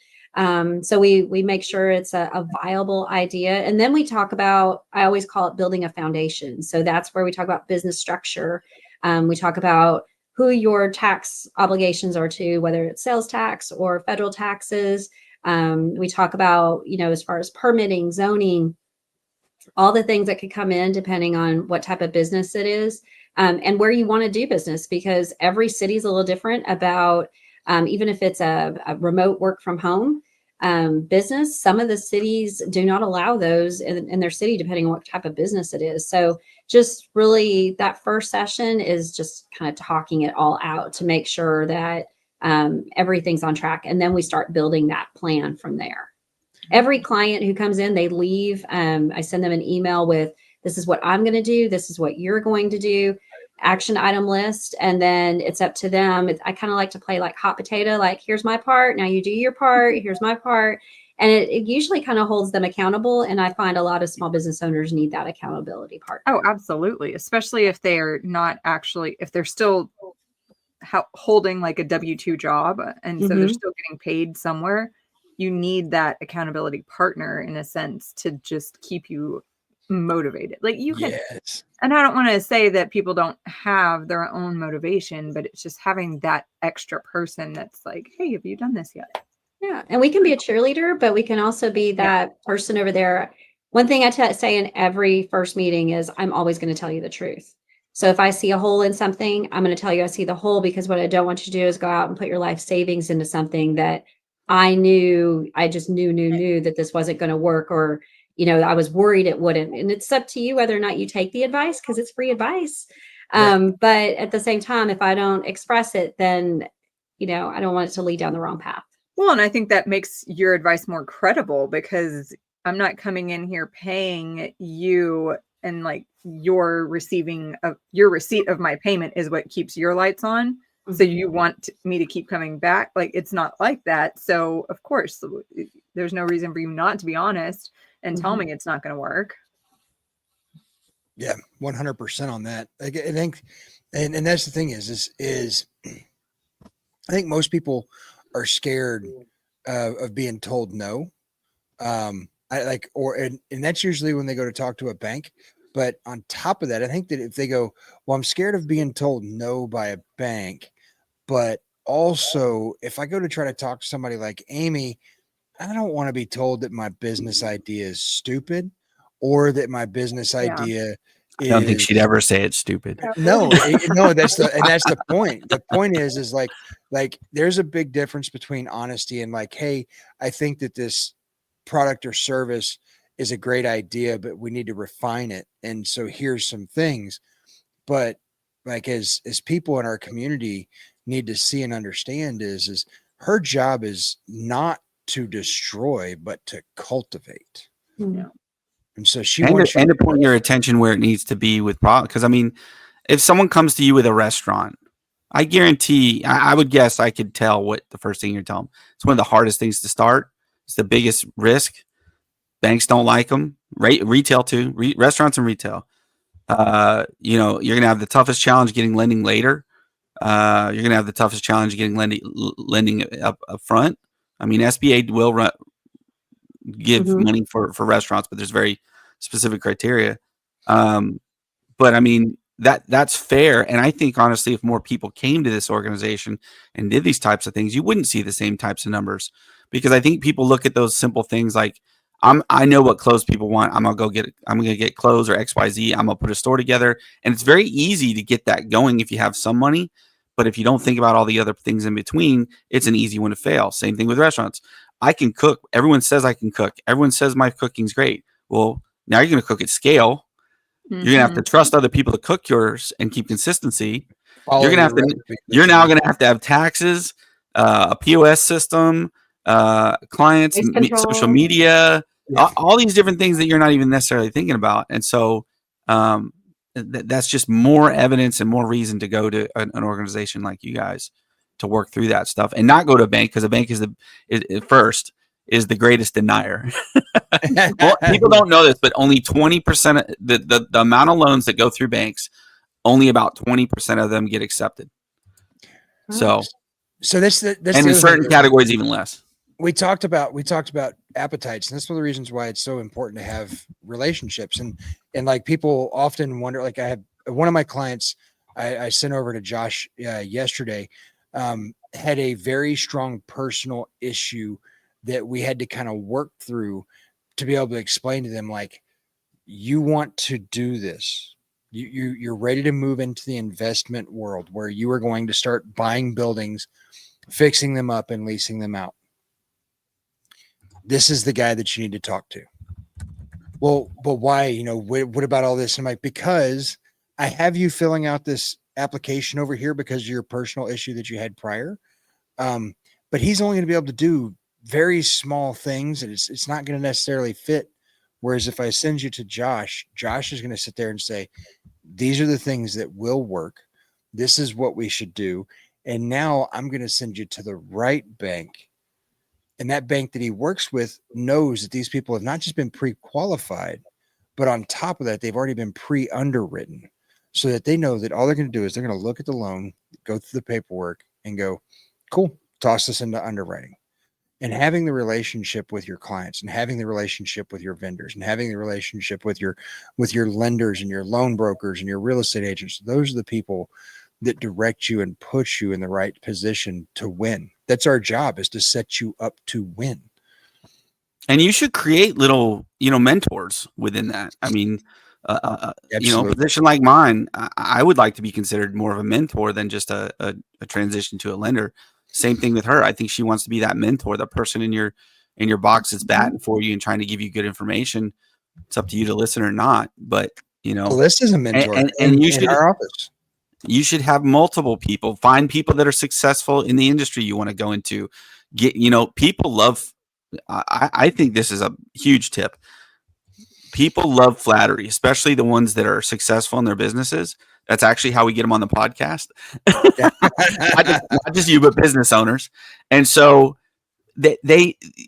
So we make sure it's a viable idea. And then we talk about, I always call it building a foundation. So that's where we talk about business structure. We talk about who your tax obligations are to, whether it's sales tax or federal taxes. We talk about, you know, as far as permitting, zoning, all the things that could come in depending on what type of business it is, and where you want to do business, because every city is a little different about, even if it's a remote work from home business, some of the cities do not allow those in their city, depending on what type of business it is. So just really that first session is just kind of talking it all out to make sure that everything's on track. And then we start building that plan from there. Every client who comes in, they leave. I send them an email with, this is what I'm going to do. This is what you're going to do. Action item list. And then it's up to them. I kind of like to play like hot potato, like here's my part. Now you do your part. Here's my part. And it usually kind of holds them accountable. And I find a lot of small business owners need that accountability part. Oh, absolutely. Especially if they're not actually, if they're still holding like a W-2 job. And so they're still getting paid somewhere. You need that accountability partner in a sense to just keep you motivated. Like you can, and I don't want to say that people don't have their own motivation, but it's just having that extra person that's like, hey, have you done this yet? Yeah. And we can be a cheerleader, but we can also be that person over there. One thing I say in every first meeting is I'm always going to tell you the truth. So if I see a hole in something, I'm going to tell you I see the hole, because what I don't want you to do is go out and put your life savings into something that I just knew that this wasn't going to work, or, you know, I was worried it wouldn't. And it's up to you whether or not you take the advice, because it's free advice. But at the same time, if I don't express it, then, you know, I don't want it to lead down the wrong path. Well, and I think that makes your advice more credible, because I'm not coming in here paying you and like your receipt of my payment is what keeps your lights on. So you want me to keep coming back? Like, it's not like that. So of course, there's no reason for you not to be honest and tell me it's not going to work. Yeah, 100% on that. I think, and that's the thing is I think most people are scared of being told no. And that's usually when they go to talk to a bank. But on top of that, I think that if they go, well, I'm scared of being told no by a bank, but also if I go to try to talk to somebody like Amy, I don't want to be told that my business idea is stupid, or that my business idea I don't think she'd ever say it's stupid. No, that's the point. The point is like there's a big difference between honesty and like, hey, I think that this product or service is a great idea, but we need to refine it. And so here's some things. But like as people in our community need to see and understand is her job is not to destroy, but to cultivate. Yeah. And so she and wants to point your attention where it needs to be with product. Because I mean, if someone comes to you with a restaurant, I guarantee, I would guess I could tell what the first thing you're telling them. It's one of the hardest things to start. It's the biggest risk. Banks don't like them. Retail too. Restaurants and retail. You're going to have the toughest challenge getting lending later. You're going to have the toughest challenge getting lending up front. I mean, SBA will give money for restaurants, but there's very specific criteria. But I mean, that's fair. And I think honestly, if more people came to this organization and did these types of things, you wouldn't see the same types of numbers, because I think people look at those simple things like, I know what clothes people want. I'm going to get clothes or XYZ. I'm going to put a store together. And it's very easy to get that going if you have some money. But if you don't think about all the other things in between, it's an easy one to fail. Same thing with restaurants. I can cook. Everyone says I can cook. Everyone says my cooking's great. Well, now you're going to cook at scale. You're going to have to trust other people to cook yours and keep consistency. You're now going to have taxes, a POS system, clients, social media, all these different things that you're not even necessarily thinking about. And so that's just more evidence and more reason to go to an organization like you guys to work through that stuff, and not go to a bank, because a bank is the greatest denier. Well, people don't know this, but only 20% of the amount of loans that go through banks, only about 20% of them get accepted. So that's and in certain categories even less. We talked about appetites, and that's one of the reasons why it's so important to have relationships. And like, people often wonder, like, I have one of my clients I sent over to Josh yesterday, had a very strong personal issue that we had to kind of work through to be able to explain to them, like, you want to do this. You're ready to move into the investment world where you are going to start buying buildings, fixing them up, and leasing them out. This is the guy that you need to talk to. Well, but why? What about all this? I'm like, because I have you filling out this application over here because of your personal issue that you had prior. But he's only going to be able to do very small things, and it's not going to necessarily fit. Whereas if I send you to Josh is going to sit there and say, these are the things that will work. This is what we should do. And now I'm going to send you to the right bank. And that bank that he works with knows that these people have not just been pre-qualified, but on top of that, they've already been pre-underwritten, so that they know that all they're going to do is they're going to look at the loan, go through the paperwork, and go, cool, toss this into underwriting. And having the relationship with your clients, and having the relationship with your vendors, and having the relationship with your lenders and your loan brokers and your real estate agents, those are the people that direct you and put you in the right position to win. That's our job, is to set you up to win. And you should create little, mentors within that. I mean, a position like mine, I would like to be considered more of a mentor than just a transition to a lender. Same thing with her. I think she wants to be that mentor, the person in your box that's batting for you and trying to give you good information. It's up to you to listen or not. But Elissa's a mentor, and you should, in our office. You should have multiple people. Find people that are successful in the industry you want to go into. People love. I think this is a huge tip. People love flattery, especially the ones that are successful in their businesses. That's actually how we get them on the podcast. not just you, but business owners. And so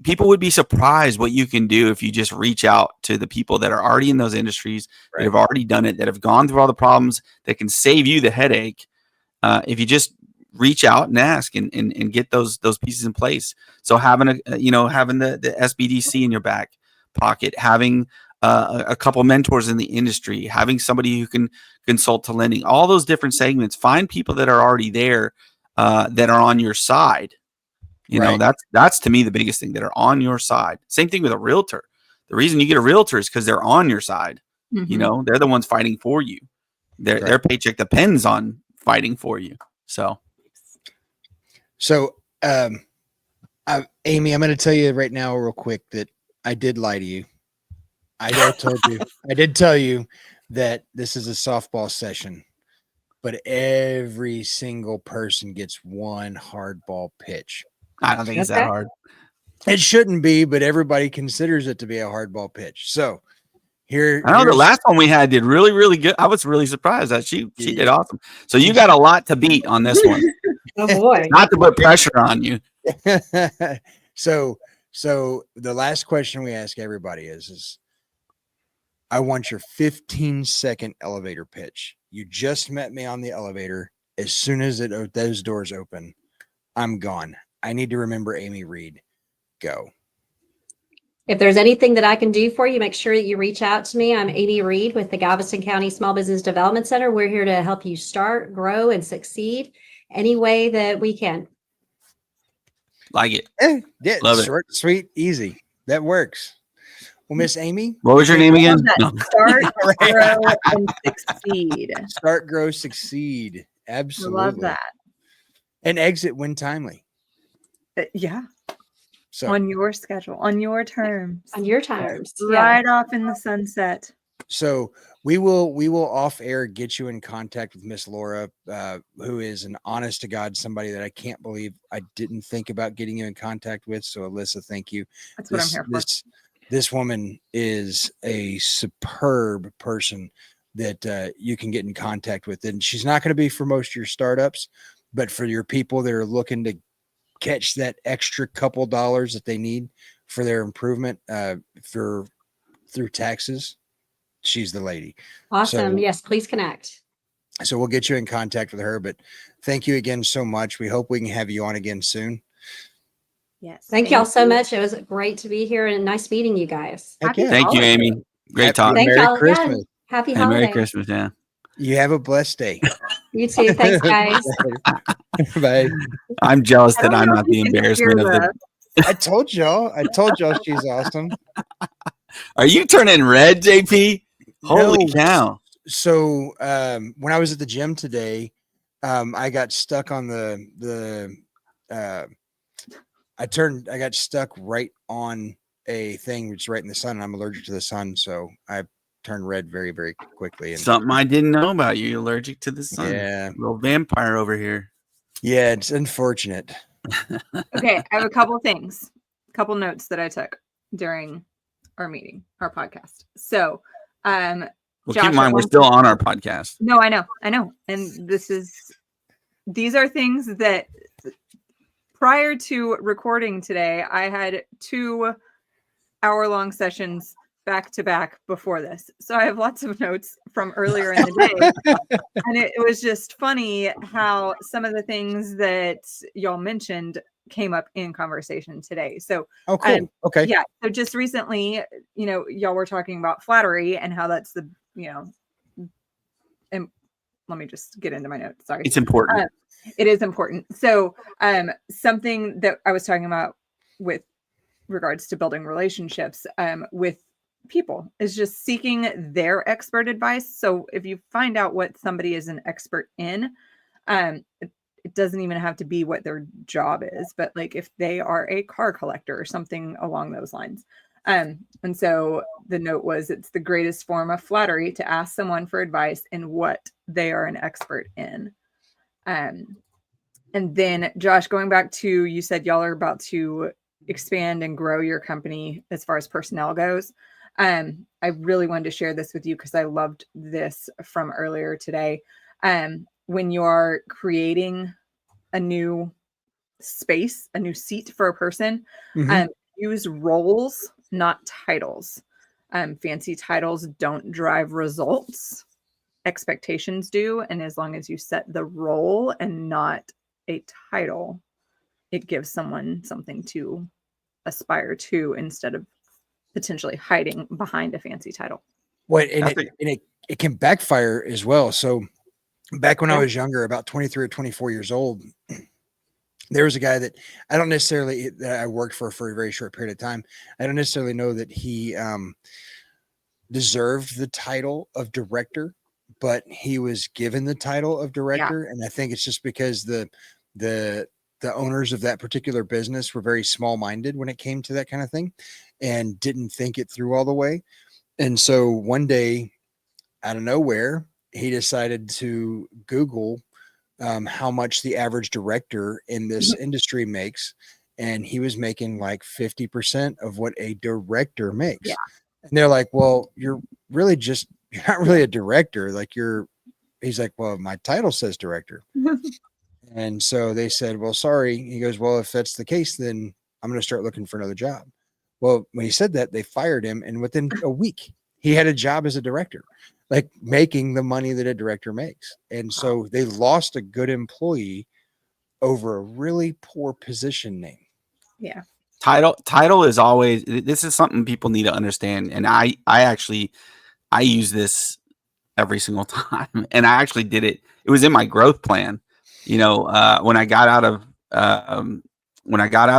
people would be surprised what you can do if you just reach out to the people that are already in those industries, that have already done it, that have gone through all the problems, that can save you the headache. If you just reach out and ask and get those pieces in place. So having the SBDC in your back pocket, having a couple mentors in the industry, having somebody who can consult to lending, all those different segments, find people that are already there, that are on your side. That's to me the biggest thing, that are on your side. Same thing with a realtor. The reason you get a realtor is because they're on your side. Mm-hmm. They're the ones fighting for you. Their paycheck depends on fighting for you. So Amy, I'm going to tell you right now real quick that I did lie to you. I did tell you that this is a softball session, but every single person gets one hardball pitch. I don't think it's that hard. It shouldn't be, but everybody considers it to be a hardball pitch. So Here, I know the here's- last one we had did really, really good. I was really surprised that she did awesome. So you got a lot to beat on this one. Oh boy. Not to put pressure on you. so the last question we ask everybody is I want your 15-second elevator pitch. You just met me on the elevator. As soon as those doors open, I'm gone. I need to remember Amy Reid. Go. If there's anything that I can do for you, make sure that you reach out to me. I'm Amy Reid with the Galveston County Small Business Development Center. We're here to help you start, grow, and succeed any way that we can. Like it. Yeah, Love it. short, sweet, easy. That works. Well, Miss Amy, What was your name again? No. Start, grow, and succeed. start, grow, succeed. I Absolutely. love that. And exit when timely. Yeah. So On your schedule, on your terms, On your terms. right off in the sunset. So we will off air get you in contact with Miss Laura, who is an honest to God somebody that I can't believe I didn't think about getting you in contact with. So Elissa, thank you. That's what I'm here for. This woman is a superb person that you can get in contact with, and she's not going to be for most of your startups, but for your people that are looking to catch that extra couple dollars that they need for their improvement through taxes. She's the lady. Awesome. So- Yes, please connect. So we'll get you in contact with her, but thank you again so much. We hope we can have you on again soon. Yes. Thank y'all so much. It was great to be here and nice meeting you guys. Heck Happy yeah. Thank you, Amy. Great Happy talk. Merry Thank y'all Christmas. again. Happy Hey, holidays. Merry Christmas. Yeah. You have a blessed day. You too. Thanks, guys. Bye. I'm jealous I that don't I'm know not if the you can hear embarrassment of the. I told y'all she's awesome. Are you turning red, JP? Holy No. cow. So when I was at the gym today, I got stuck on I got stuck right on a thing which is right in the sun, and I'm allergic to the sun, so I turned red very, very quickly. And Something I didn't know about you. You're allergic to the sun. yeah, Little vampire over here. yeah, it's unfortunate. Okay, I have a couple notes that I took during our meeting, our podcast. So, Well, Josh, keep in mind, at we're one still on our podcast. no, I know. And these are things that prior to recording today, I had 2 hour-long sessions back to back before this. So I have lots of notes from earlier in the day. And it was just funny how some of the things that y'all mentioned came up in conversation today. So Oh, cool. Okay. yeah, so just recently, y'all were talking about flattery and how that's the, and let me just get into my notes. Sorry. It's important. It is important. So something that I was talking about with regards to building relationships with people is just seeking their expert advice. So if you find out what somebody is an expert in, it doesn't even have to be what their job is, but like if they are a car collector or something along those lines. And so the note was, it's the greatest form of flattery to ask someone for advice in what they are an expert in. And then Josh, going back to, you said y'all are about to expand and grow your company as far as personnel goes. I really wanted to share this with you because I loved this from earlier today. When you're creating a new space, a new seat for a person, Mhm. use roles, not titles. Fancy titles don't drive results. Expectations do. And as long as you set the role and not a title, it gives someone something to aspire to instead of potentially hiding behind a fancy title. It can backfire as well. So back when I Yeah. was younger, about 23 or 24 years old, there was a guy that I don't necessarily, that I worked for a very short period of time. I don't necessarily know that he deserved the title of director, but he was given the title of director. And I think it's just because the owners of that particular business were very small-minded when it came to that kind of thing and didn't think it through all the way. And so one day, out of nowhere, he decided to Google how much the average director in this industry makes. And he was making like 50% of what a director makes. Yeah. And they're like, well, you're not really a director. Like he's like, well, my title says director. And so they said, well, sorry. He goes, well, if that's the case, then I'm going to start looking for another job. Well, when he said that, they fired him. And within a week, he had a job as a director, like making the money that a director makes. And so they lost a good employee over a really poor position name. Yeah. Title is always, this is something people need to understand. And I use this every single time. And I actually did it. It was in my growth plan. When I got out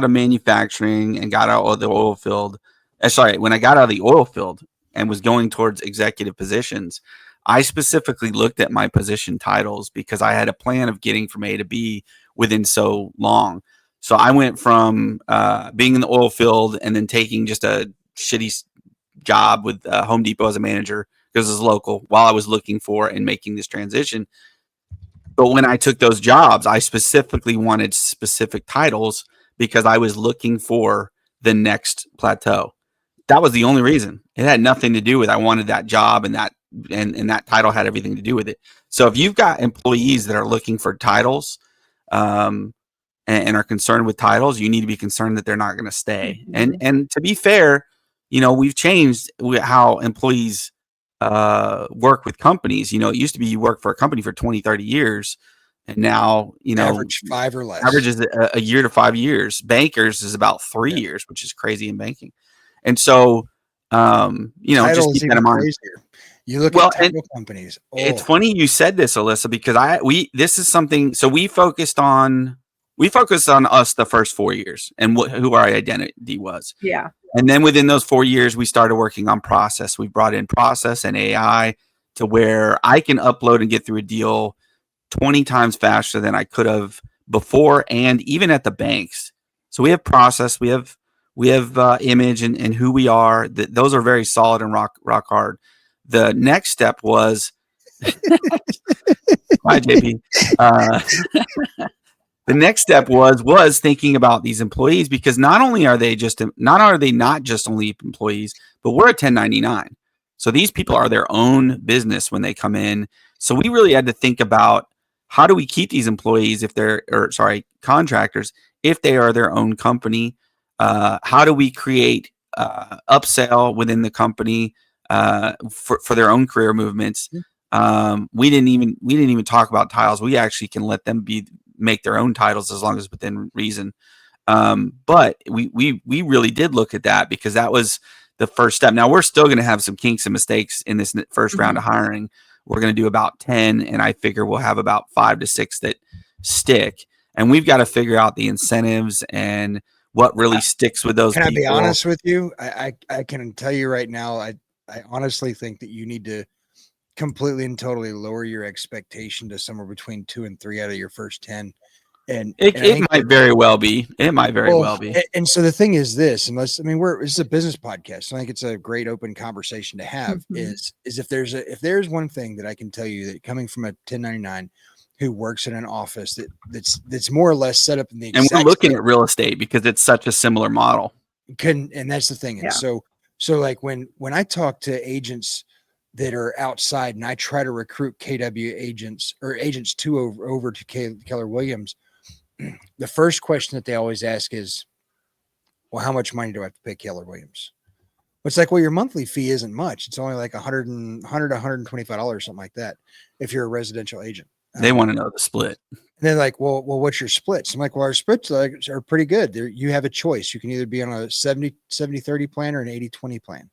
of manufacturing and got out of the oil field, when I got out of the oil field and was going towards executive positions, I specifically looked at my position titles because I had a plan of getting from A to B within so long. So I went from being in the oil field and then taking just a shitty job with Home Depot as a manager because it was local while I was looking for and making this transition. But when I took those jobs, I specifically wanted specific titles because I was looking for the next plateau. That was the only reason. It had nothing to do with I wanted that job, and that title had everything to do with it. So if you've got employees that are looking for titles and are concerned with titles, you need to be concerned that they're not going to stay. Mm-hmm. And to be fair, we've changed how employees work with companies. It used to be you work for a company for 20, 30 years. And now, average 5 or less. Average is a year to 5 years. Bankers is about 3 years, which is crazy in banking. And so, just keep that in mind. Crazier. You look at title companies. It's funny you said this, Elissa, because this is something. So we focused on us the first 4 years and who our identity was. Yeah. And then within those 4 years, we started working on process. We brought in process and AI to where I can upload and get through a deal 20 times faster than I could have before, and even at the banks. So we have process, we have image and who we are. Those are very solid and rock hard. The next step was, hi JP. The next step was thinking about these employees, because not only are they not just only employees, but we're a 1099. So these people are their own business when they come in. So we really had to think about, how do we keep these employees contractors, if they are their own company? How do we create upsell within the company for their own career movements? We didn't even talk about titles. We actually can let them make their own titles as long as within reason. But we really did look at that, because that was the first step. Now we're still going to have some kinks and mistakes in this first round of hiring. We're going to do about 10, and I figure we'll have about 5 to 6 that stick. And we've got to figure out the incentives and what really sticks with those people. Can I be honest with you? I can tell you right now, I honestly think that you need to completely and totally lower your expectation to somewhere between 2 and 3 out of your first 10. And it might very well be. It might very well be. And so the thing is this, this is a business podcast. So I think it's a great open conversation to have. Mm-hmm. is if there's one thing that I can tell you, that coming from a 1099 who works in an office that's more or less set up in the exact, and we're looking at real estate because it's such a similar model. And that's the thing. And so like when I talk to agents that are outside, and I try to recruit KW agents or agents over to Keller Williams, the first question that they always ask is, well, how much money do I have to pay Keller Williams? It's like, well, your monthly fee isn't much. It's only like $100, $125, something like that, if you're a residential agent. They want to know the split. And they're like, well, what's your splits? I'm like, well, our splits are pretty good. You have a choice. You can either be on a 70-30 plan or an 80-20 plan.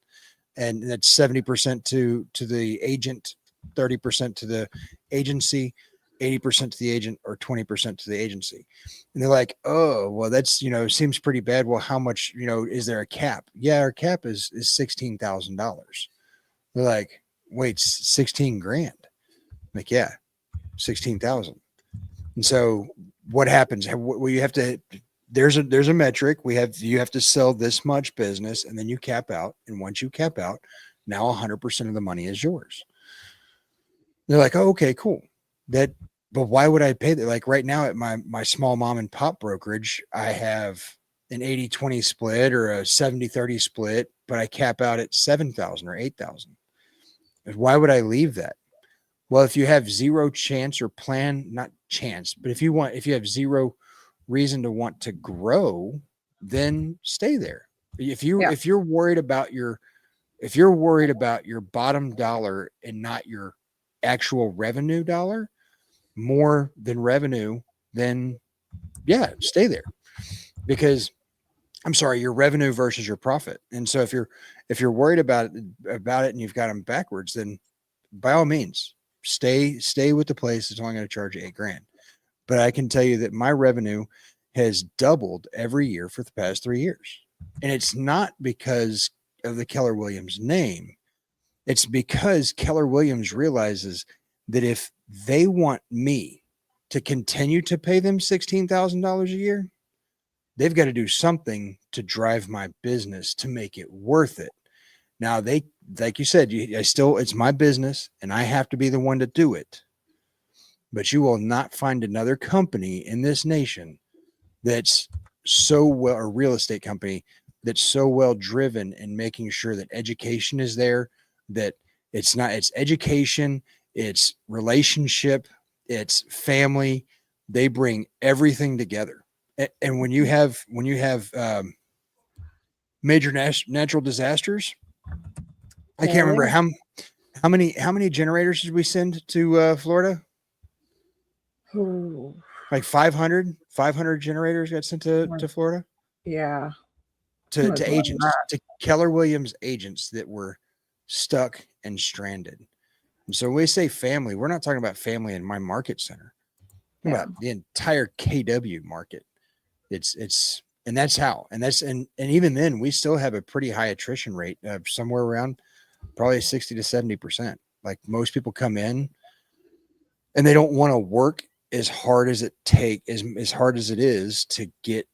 And that's 70% to the agent, 30% to the agency, 80% to the agent, or 20% to the agency. And they're like, oh, well, that's, seems pretty bad. Well, how much, is there a cap? Yeah, our cap is $16,000. They're like, wait, 16 grand. I'm like, yeah, 16,000. And so what happens? Well, you have to, there's a metric. You have to sell this much business, and then you cap out. And once you cap out, now 100% of the money is yours. They're like, oh, okay, cool. But why would I pay that? Like right now at my small mom and pop brokerage, I have an 80-20 split or a 70-30 split, but I cap out at 7,000 or 8,000. Why would I leave that? Well, if you have zero chance or plan, not chance, but if you have zero reason to want to grow, then stay there. If you're worried about your bottom dollar and not your actual revenue dollar more than revenue, then yeah, stay there. Because your revenue versus your profit. And so if you're worried about it and you've got them backwards, then by all means stay with the place that's only going to charge you $8,000. But I can tell you that my revenue has doubled every year for the past 3 years. And it's not because of the Keller Williams name. It's because Keller Williams realizes that if they want me to continue to pay them $16,000 a year, they've got to do something to drive my business to make it worth it. Now, they, like you said, it's my business and I have to be the one to do it. But you will not find another company in this nation that's so well, or real estate company that's so well driven in making sure that education is there, that it's education, it's relationship, it's family. They bring everything together. And when you have major natural disasters, I can't remember how many generators did we send to Florida? Ooh. Like 500 generators got sent to Florida. Yeah. To agents, to Keller Williams agents that were stuck and stranded. And so when we say family, we're not talking about family in my market center. We're talking about the entire KW market. And that's how, and even then we still have a pretty high attrition rate of somewhere around probably 60 to 70%. Like most people come in and they don't want to work as hard as it is to get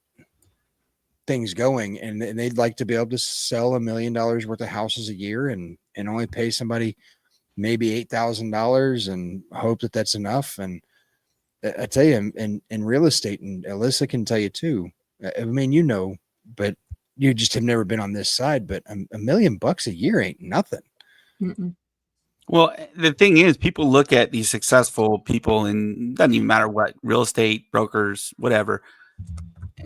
things going. And they'd like to be able to sell $1 million worth of houses a year and only pay somebody maybe $8,000 and hope that that's enough. And I tell you, in real estate, and Elissa can tell you too, I mean, but you just have never been on this side, but $1 million a year ain't nothing. Mm-mm. Well, the thing is, people look at these successful people, and it doesn't even matter what, real estate, brokers, whatever.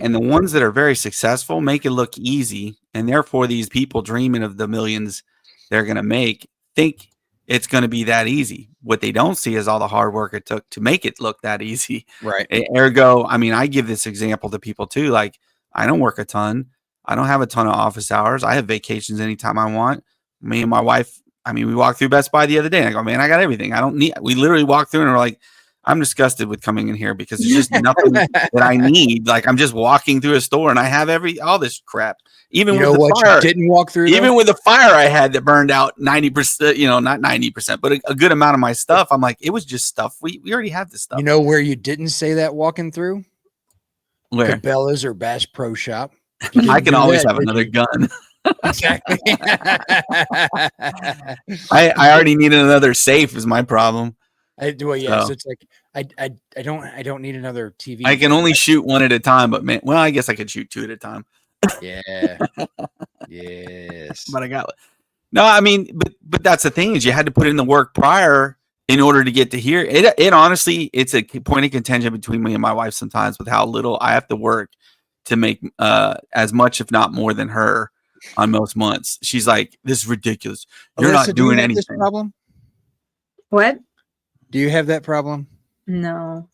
And the ones that are very successful make it look easy. And therefore, these people dreaming of the millions they're going to make think it's going to be that easy. What they don't see is all the hard work it took to make it look that easy. Right. Ergo, I mean, I give this example to people too. Like, I don't work a ton. I don't have a ton of office hours. I have vacations anytime I want. Me and my wife, I mean, we walked through Best Buy the other day. And I go, man, I got everything. We literally walked through and we're like, I'm disgusted with coming in here because there's just nothing that I need. Like, I'm just walking through a store and I have all this crap. Even with the fire, you didn't walk through. Even with the fire I had that burned out 90%, not 90%, but a good amount of my stuff. I'm like, it was just stuff. We already have this stuff. You know where you didn't say that walking through? Where? Cabela's or Bass Pro Shop. I can always have another gun. Exactly. I already need another safe is my problem. So it's like I don't need another TV. I can only shoot one at a time, but man, well, I guess I could shoot two at a time. Yeah. Yes. But I got no. I mean, but that's the thing is you had to put in the work prior in order to get to here. It honestly, it's a point of contention between me and my wife sometimes with how little I have to work to make as much, if not more, than her on most months. She's like, "This is ridiculous. You're Elissa, not doing anything." This problem? What? Do you have that problem? No.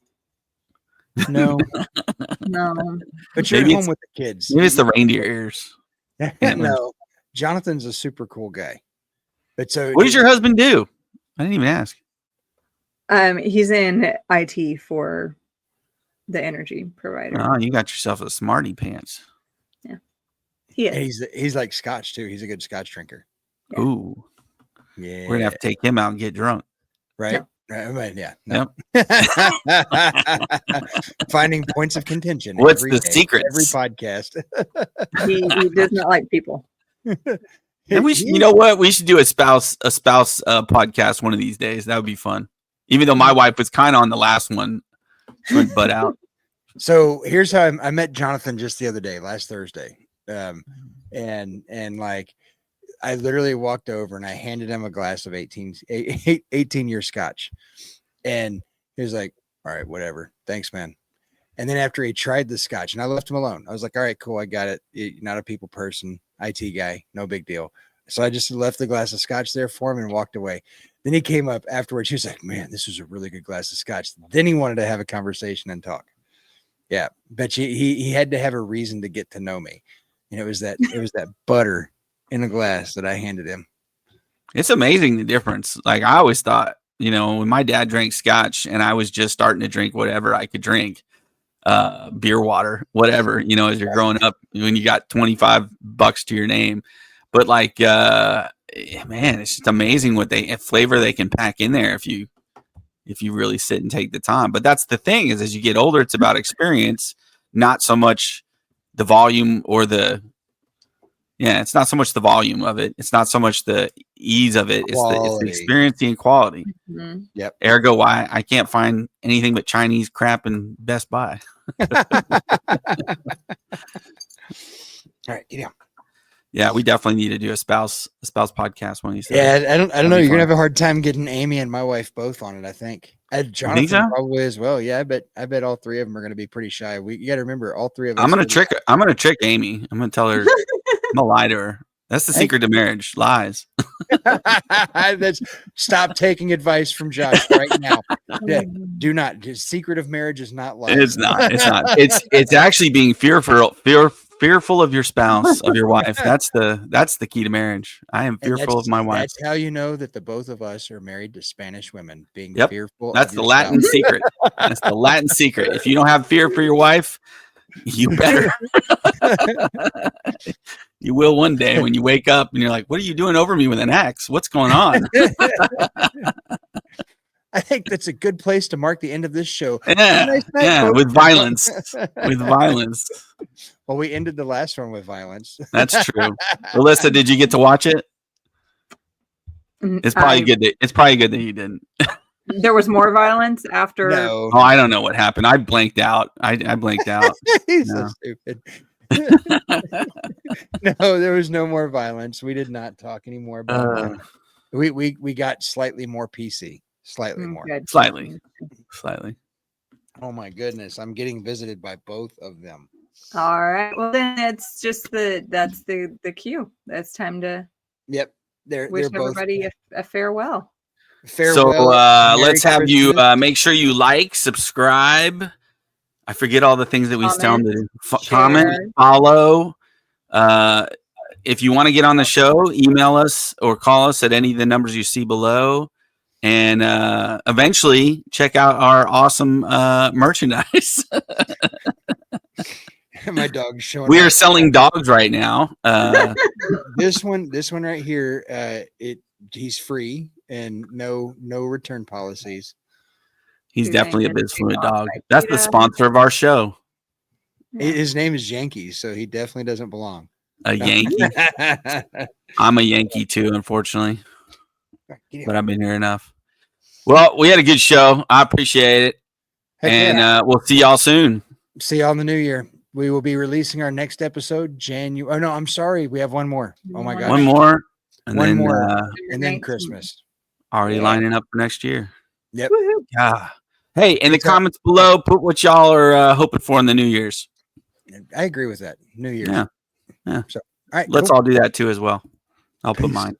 No. No. But you're Maybe at home with the kids. Maybe it's the reindeer ears. No. Jonathan's a super cool guy. But so What does your husband do? I didn't even ask. He's in IT for the energy provider. Oh, you got yourself a smarty pants. He is. He's like Scotch too. He's a good Scotch drinker. Yeah. Ooh. Yeah. We're gonna have to take him out and get drunk. Right. Yep. Right. Yeah. No. Finding points of contention. What's every the day, secrets? Every podcast. He does not like people. And you know what? We should do a spouse podcast one of these days. That would be fun. Even though my wife was kind of on the last one, she went butt out. So here's how I met Jonathan just the other day, last Thursday. And like, I literally walked over and I handed him a glass of 18-year scotch. And he was like, all right, whatever. Thanks, man. And then after he tried the scotch, and I left him alone, I was like, all right, cool. I got it. You're not a people person, IT guy, no big deal. So I just left the glass of scotch there for him and walked away. Then he came up afterwards. He was like, man, this was a really good glass of scotch. Then he wanted to have a conversation and talk. Yeah. But he had to have a reason to get to know me. And it was that butter in a glass that I handed him. It's amazing the difference. Like I always thought, when my dad drank scotch and I was just starting to drink whatever I could drink, beer, water, whatever, as you're growing up, when you got $25 to your name. But like, man, it's just amazing what flavor they can pack in there if you really sit and take the time. But that's the thing is, as you get older, it's about experience, not so much the volume or it's not so much the volume of it. It's not so much the ease of it. It's the experience and quality. Mm-hmm. Yep. Ergo, why I can't find anything but Chinese crap in Best Buy. All right. Yeah, we definitely need to do a spouse podcast one of these days. Yeah, I don't know. You're gonna have a hard time getting Amy and my wife both on it. I think. Jonathan so? probably as well. Yeah, I bet all three of them are gonna be pretty shy. You got to remember, all three of us. I'm gonna trick Amy. I'm gonna tell her. I'm gonna lie to her. That's the secret to marriage: lies. Stop taking advice from Josh right now. Yeah, do not. The secret of marriage is not lying. It's not. It's actually being fearful of your spouse, of your wife. That's the key to marriage. I am fearful of my wife. That's how you know that the both of us are married to Spanish women. Being fearful. That's the Latin secret. That's the Latin secret. If you don't have fear for your wife, you better. You will one day when you wake up and you're like, "What are you doing over me with an axe? What's going on?" I think that's a good place to mark the end of this show. Yeah, with violence. With violence. Well, we ended the last one with violence. That's true. Elissa, did you get to watch it? It's probably good. It's probably good that you didn't. There was more violence after. No. Oh, I don't know what happened. I blanked out. I blanked out. He's so stupid. No, there was no more violence. We did not talk anymore about it. We got slightly more PC. Slightly more. Good. Slightly. Oh my goodness. I'm getting visited by both of them. All right. Well, then it's just that's the cue. That's time to Yep. They're wish both everybody a farewell. So Merry let's have Christmas. you make sure you like, subscribe. I forget all the things that we tell them to do. Comment, follow. If you want to get on the show, email us or call us at any of the numbers you see below. And eventually check out our awesome merchandise. My dog's showing. We are selling dogs right now. This one right here. He's free and no return policies. He's Dude, definitely a I'm gonna Bizfluent take dog. off. That's the sponsor of our show. His name is Yankee, so he definitely doesn't belong. A Yankee. I'm a Yankee too, unfortunately. But I've been here enough. Well, we had a good show. I appreciate it. Heck and yeah. We'll see y'all soon. See y'all in the new year. We will be releasing our next episode January. Oh no, I'm sorry. We have one more. Oh my god. One more. And One then, more. And then 19. Christmas. Already lining up for next year. Yep. Yeah. Hey, in the comments below, put what y'all are hoping for in the New Year's. I agree with that. New Year. Yeah. So, all right. Let's cool. all do that too as well. I'll put mine.